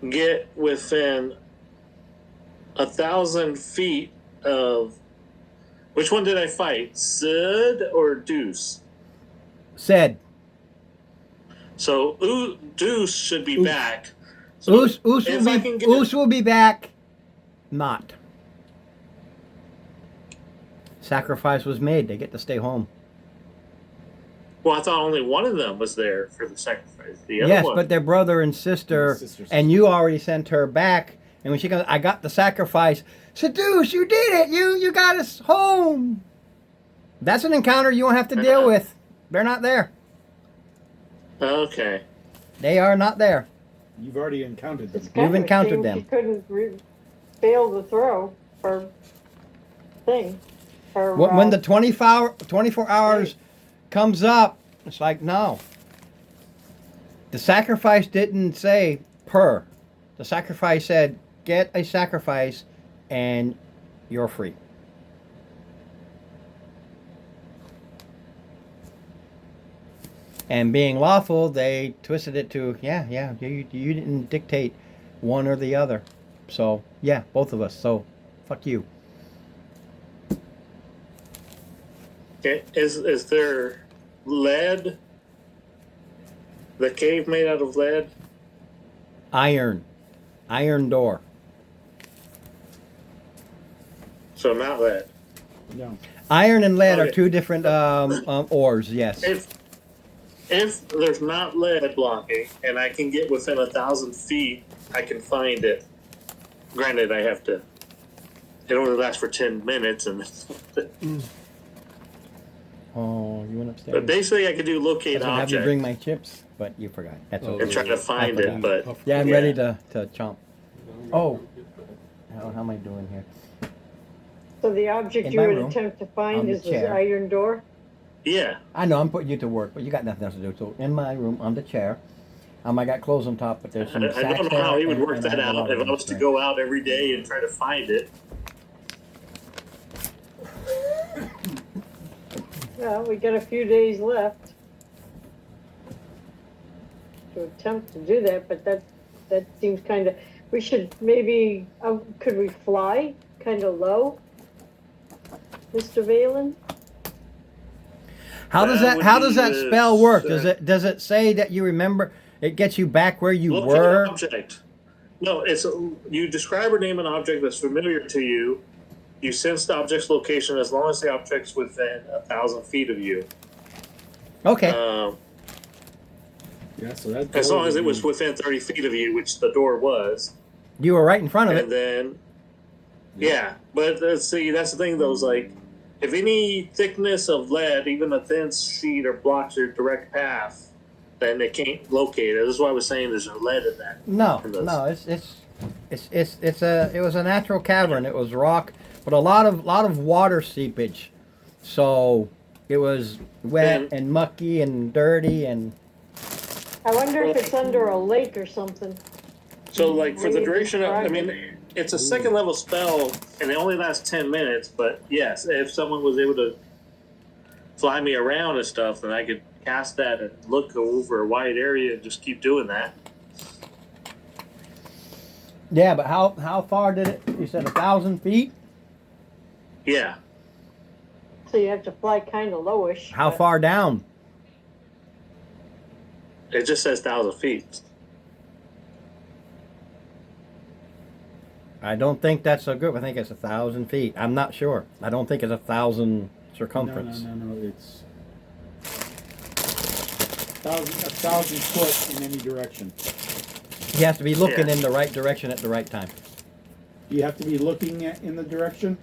get within 1,000 feet of which one did I fight, Sid or Deuce? Said. So Deuce should be back. So Oos will be back. Not. Sacrifice was made. They get to stay home. Well, I thought only one of them was there for the sacrifice. The other Yes, one. but their brother and sister, and you already sent her back. And when she comes, I got the sacrifice. Seduce, you did it. You got us home. That's an encounter you won't have to deal with. They're not there. Okay. They are not there. you've already encountered them. It's kind You've of a encountered shame them. She couldn't fail the throw for thing. For, When the 24 hours comes up, it's like, no. The sacrifice didn't say per. The sacrifice said, get a sacrifice and you're free. And being lawful, they twisted it to, you didn't dictate one or the other. So, yeah, both of us. So, fuck you. Okay. Is there lead? The cave made out of lead? Iron door. So not lead. No. Iron and lead are Okay. two different ores, yes. If there's not lead blocking and I can get within 1,000 feet, I can find it. Granted, I have to. It only lasts for 10 minutes, and Oh, you went upstairs. but basically I could do I locate was gonna have you object bring my chips, but you forgot. That's Oh, okay. and try to find I it. But Yeah, I'm yeah. ready to chomp. Oh. How am I doing here? So the object In you my would room, attempt to on find the is this chair. iron door? Yeah. I know I'm putting you to work, but you got nothing else to do. So in my room, on the chair, I got clothes on top, but there's some I sacks don't know there, how he would and, work and I that have a lot out of if I was to string. go out every day and try to find it. Well, we got a few days left to attempt to do that, but that seems kind of. We should maybe. Could we fly kind of low, Mr. Valen? How does That that would be that the spell work? set- Does it say that you remember? It gets you back where you Look were. for an object. No, it's you describe or name an object that's familiar to you. You sense the object's location as long as the object's within 1,000 feet of you. Okay. Yeah, so that As door long as would it was be- within 30 feet of you, which the door was. You were right in front of And it. then, yeah. But see, that's the thing, though, is like, if any thickness of lead, even a thin sheet, or blocks your direct path, then they can't locate it. This is why I was saying there's no lead in that. No, in those. no, it was a natural cavern. It was rock, but a lot of water seepage. So it was wet and mucky and dirty and. I wonder if it's under a lake or something. So, like, for the Maybe duration of, I describe mean, it's a second level spell, and it only lasts 10 minutes, but yes, if someone was able to fly me around and stuff, then I could cast that and look over a wide area and just keep doing that. Yeah, but how far did it? You said 1,000 feet. Yeah. So you have to fly kind of lowish. How but- far down? It just says 1,000 feet. I don't think that's so good. I think it's 1,000 feet. I'm not sure. I don't think it's 1,000 circumference. No. It's 1,000 foot in any direction. You have to be looking Yeah. in the right direction at the right time. You have to be looking in the direction.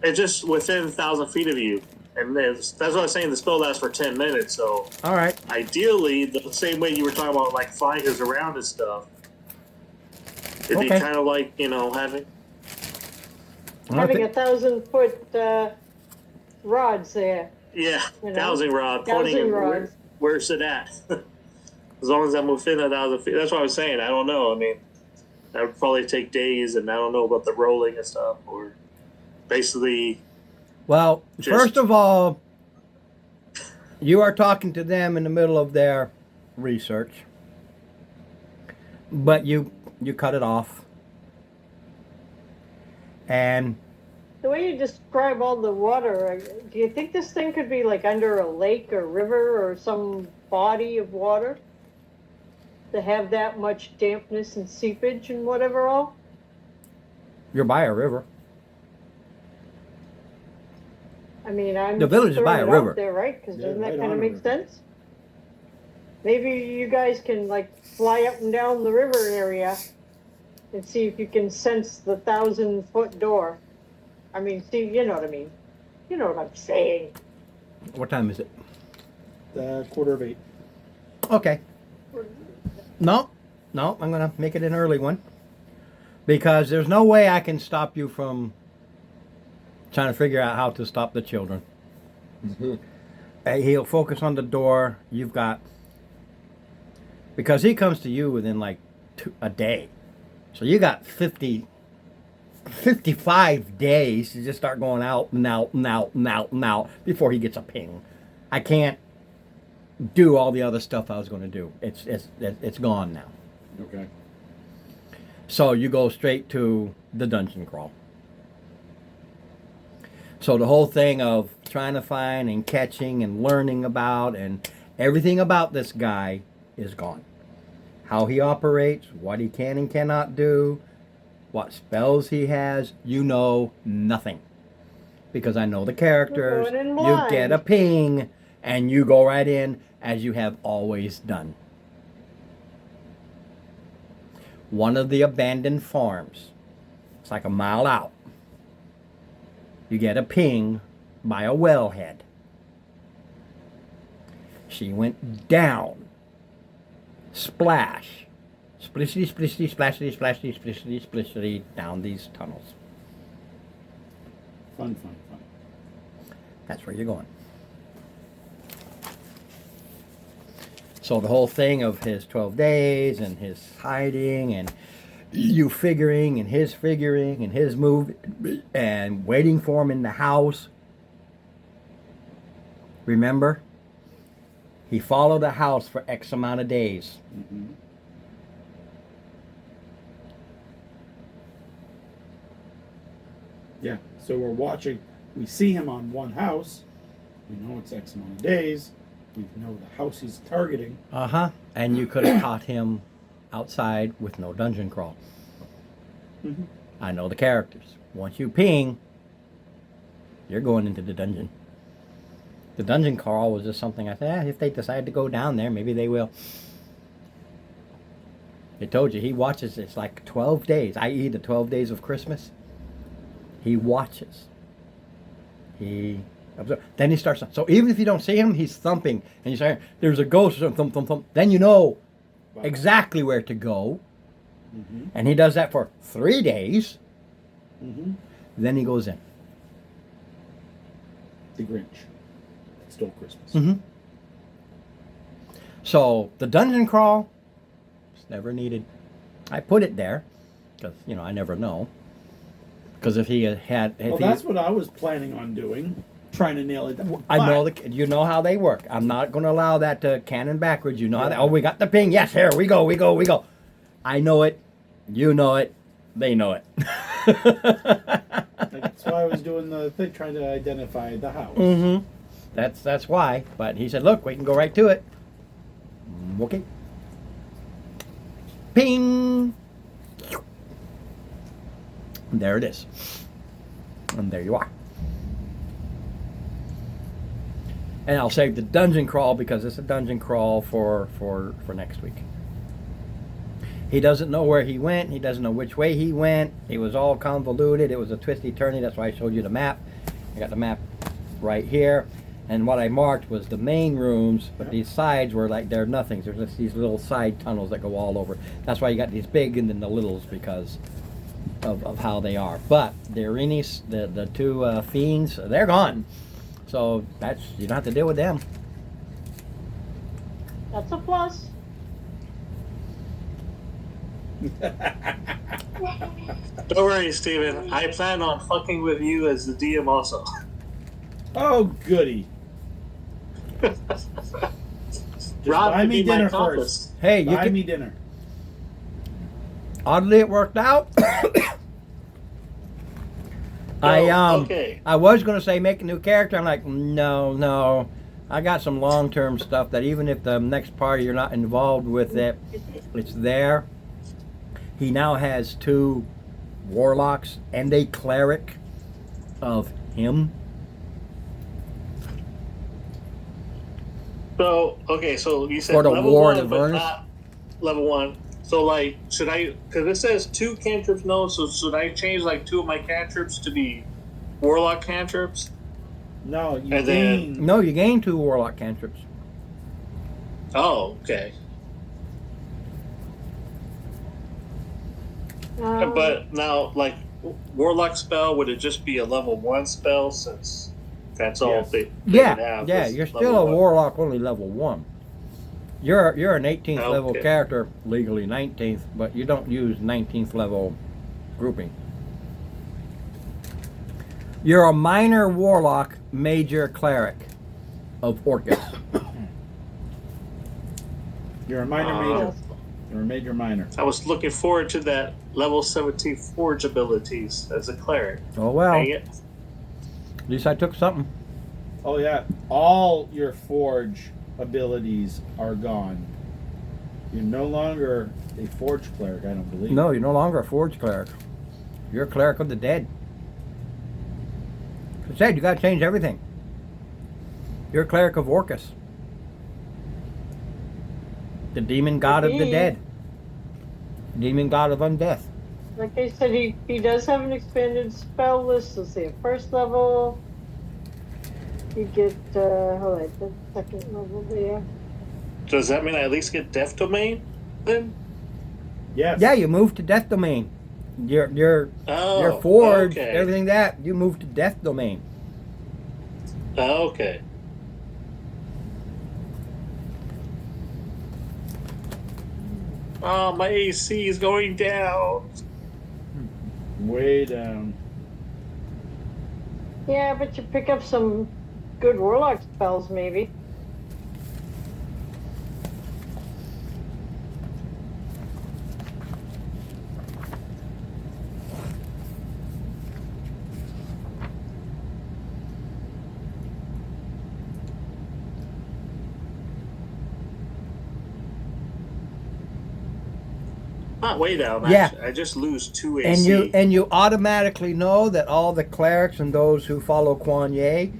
It's just within 1,000 feet of you. And that's what I was saying, the spell lasts for 10 minutes, so All right. ideally, the same way you were talking about, like, flying us around and stuff, it'd be Okay. kind of like, having... Having 1,000-foot rods there. Yeah, You know? dowsing rod, pointing Dowsing at rods. where's it at? As long as I'm within 1,000 feet. That's what I was saying. I don't know. I mean, that would probably take days, and I don't know about the rolling and stuff, or basically... Well, Just- first of all, you are talking to them in the middle of their research, but you cut it off, and The way you describe all the water, do you think this thing could be like under a lake or river or some body of water? To have that much dampness and seepage and whatever all? you're by a river. I mean, I'm The village is just by a throwing it out river. there, right? Because Yeah, doesn't that right kind on of a make river. sense? Maybe you guys can like fly up and down the river area and see if you can sense the 1,000-foot door. I mean, see, you know what I mean. You know what I'm saying. What time is it? 8:15. Okay. No, I'm gonna make it an early one because there's no way I can stop you from trying to figure out how to stop the children. He'll focus on the door. You've got because he comes to you within like a day, so you got 55 days to just start going out and out and out and out and out before he gets a ping. I can't do all the other stuff I was going to do. It's gone now. Okay. So you go straight to the dungeon crawl. So the whole thing of trying to find and catching and learning about and everything about this guy is gone. How he operates, what he can and cannot do, what spells he has, you know nothing. Because I know the characters, We're going in you blind. get a ping, and you go right in as you have always done. One of the abandoned farms. It's like a mile out. You get a ping by a wellhead. She went down. Splash. Splishity, splishity, splashity, splashity, splishity, splishity down these tunnels. Fun. That's where you're going. So the whole thing of his 12 days and his hiding and you figuring and his move and waiting for him in the house. Remember? He followed the house for X amount of days. Mm-hmm. Yeah, so we're watching. We see him on one house. We know it's X amount of days. We know the house he's targeting. And you could have caught him outside with no dungeon crawl. Mm-hmm. I know the characters. Once you ping, you're going into the dungeon. The dungeon crawl was just something I said, if they decide to go down there, maybe they will. I told you, he watches this like 12 days, i.e. the 12 days of Christmas. He watches. He observes. Then he starts. So even if you don't see him, he's thumping. And you say, there's a ghost, thump, thump, thump. Then you know exactly where to go. Mm-hmm. And he does that for 3 days. Mm-hmm. Then he goes in. The Grinch stole Christmas. Mm-hmm. So the dungeon crawl is never needed. I put it there because I never know. Because if he had, That's what I was planning on doing, trying to nail it down. I know you know how they work. I'm not going to allow that to cannon backwards. You know how they, we got the ping. Yes, here we go. I know it. You know it. They know it. That's why I was doing the thing, trying to identify the house. Mm-hmm. That's why. But he said, look, we can go right to it. Okay. Ping. And there it is. And there you are. And I'll save the dungeon crawl because it's a dungeon crawl for next week. He doesn't know where he went. He doesn't know which way he went. It was all convoluted. It was a twisty-turny. That's why I showed you the map. I got the map right here. And what I marked was the main rooms, but these sides were like they're nothings. There's just these little side tunnels that go all over. That's why you got these big and then the littles because of how they are. But the Irenes, the two fiends, they're gone. So you don't have to deal with them. That's a plus. Don't worry, Steven. I plan on fucking with you as the DM also. Oh, goody. Just Rob, buy to me be my dinner accomplice. first. Hey, Buy me dinner. Oddly, it worked out. Okay. I was going to say make a new character. I'm like, no. I got some long-term stuff that even if the next party you're not involved with it, it's there. He now has 2 warlocks and a cleric of him. So you said For the level Ward 1, of but Ernest? not level 1. So should I? Because it says 2 cantrips. No, so should I change 2 of my cantrips to be warlock cantrips? No, you And gain. No, you gain 2 warlock cantrips. Oh, okay. But now, warlock spell, would it just be a level 1 spell since that's all Yes. they could have? Yeah, was you're still level a 1? warlock, only level 1. You're an 18th level Okay. character, legally 19th, but you don't use 19th level grouping. You're a minor warlock, major cleric of Orcus. You're a minor major. You're a major minor. I was looking forward to that level 17 forge abilities as a cleric. Oh well, Dang it. at least I took something. Oh yeah, all your forge abilities are gone. You're no longer a forge cleric, I don't believe. No, you're no longer a forge cleric. You're a cleric of the dead. I said you got to change everything. You're a cleric of Orcus, the demon god of the dead, demon god of undeath. Like I said, he does have an expanded spell list. Let's see, at first level, you get, hold on, the second level there. Does that mean I at least get Death Domain then? Yes. Yeah, you move to Death Domain. Your Oh, forge, okay. everything that you move to Death Domain. Oh, okay. Oh, my AC is going down. Way down. Yeah, but you pick up some good warlock spells, maybe. Not way down. Yeah. Actually. I just lose 2 AC. And you automatically know that all the clerics and those who follow Kuan Yin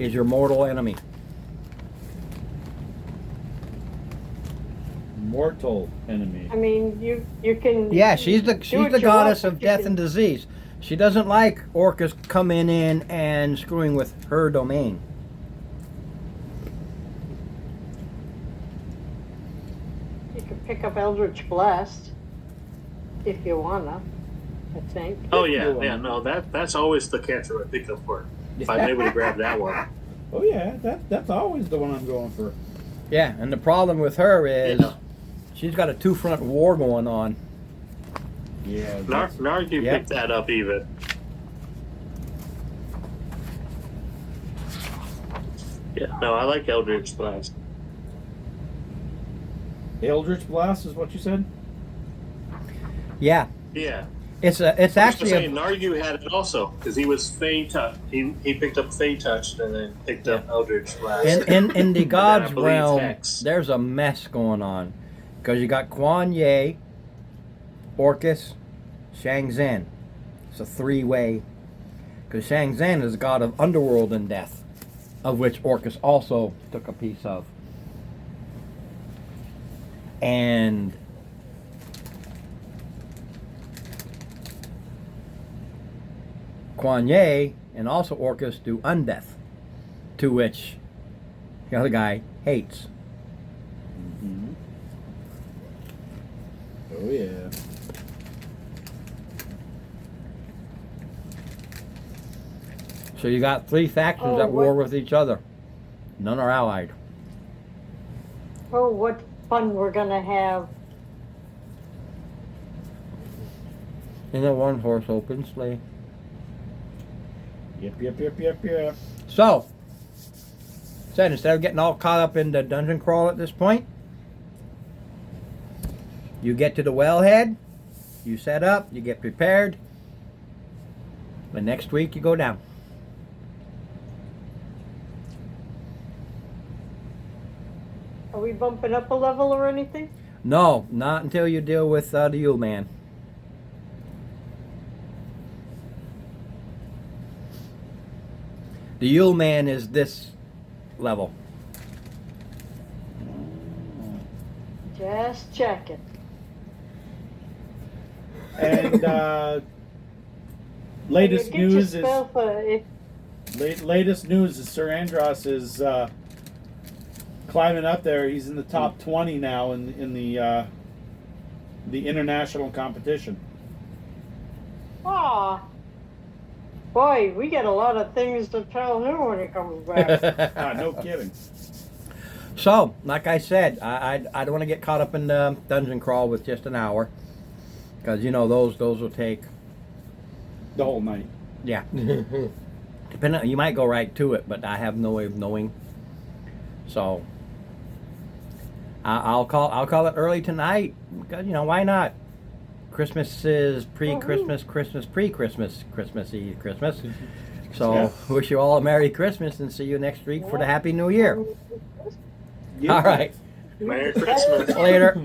is your mortal enemy. Mortal enemy. I mean, you can. Yeah, she's the do what you goddess want, of but you death can- and disease. She doesn't like orcas coming in and screwing with her domain. You can pick up Eldritch Blast if you wanna. I think. Oh yeah, yeah. No, that's always the cancer I pick up for. If I'm able to grab that one. Oh yeah, that's always the one I'm going for. Yeah, and the problem with her is Yeah. she's got a two-front war going on. Yeah. Nargu Yep. picked that up even. Yeah, no, I like Eldritch Blast. Eldritch Blast is what you said? Yeah, Yeah. it's Actually, actually saying Nargu had it also because he was Fey Touch. He picked up Fey Touch and then picked up Eldritch Blast. in the And gods I believe realm. Hex. There's a mess going on because you got Kuan Yin, Orcus, Shang Zhen. It's a three-way because Shang Zhen is the god of underworld and death, of which Orcus also took a piece of. And Kuan Yin and also Orcus do undeath, to which the other guy hates. Mm-hmm. Oh yeah. So you got three factions Oh, at war what- with each other. None are allied. Oh, what fun we're gonna have! In a one-horse open sleigh. Yep. So, said instead of getting all caught up in the dungeon crawl at this point, you get to the wellhead, you set up, you get prepared, the next week you go down. Are we bumping up a level or anything? No, not until you deal with the Yule Man. The Yule Man is this level. Just checking. And latest Get your news is spell for if latest news is Sir Andros is climbing up there. He's in the top 20 now in the international competition. Aw. Boy, we get a lot of things to tell him when he comes back. No kidding. So, like I said, I don't want to get caught up in the dungeon crawl with just an hour, because you know those will take, The whole night. yeah. Depending, you might go right to it, but I have no way of knowing. So I'll call it early tonight, because you know why not? Christmas is pre-Christmas, Christmas pre-Christmas, Christmas Eve, Christmas. So Yeah. wish you all a Merry Christmas and see you next week for the Happy New Year. Yeah. All right, Merry Christmas. later.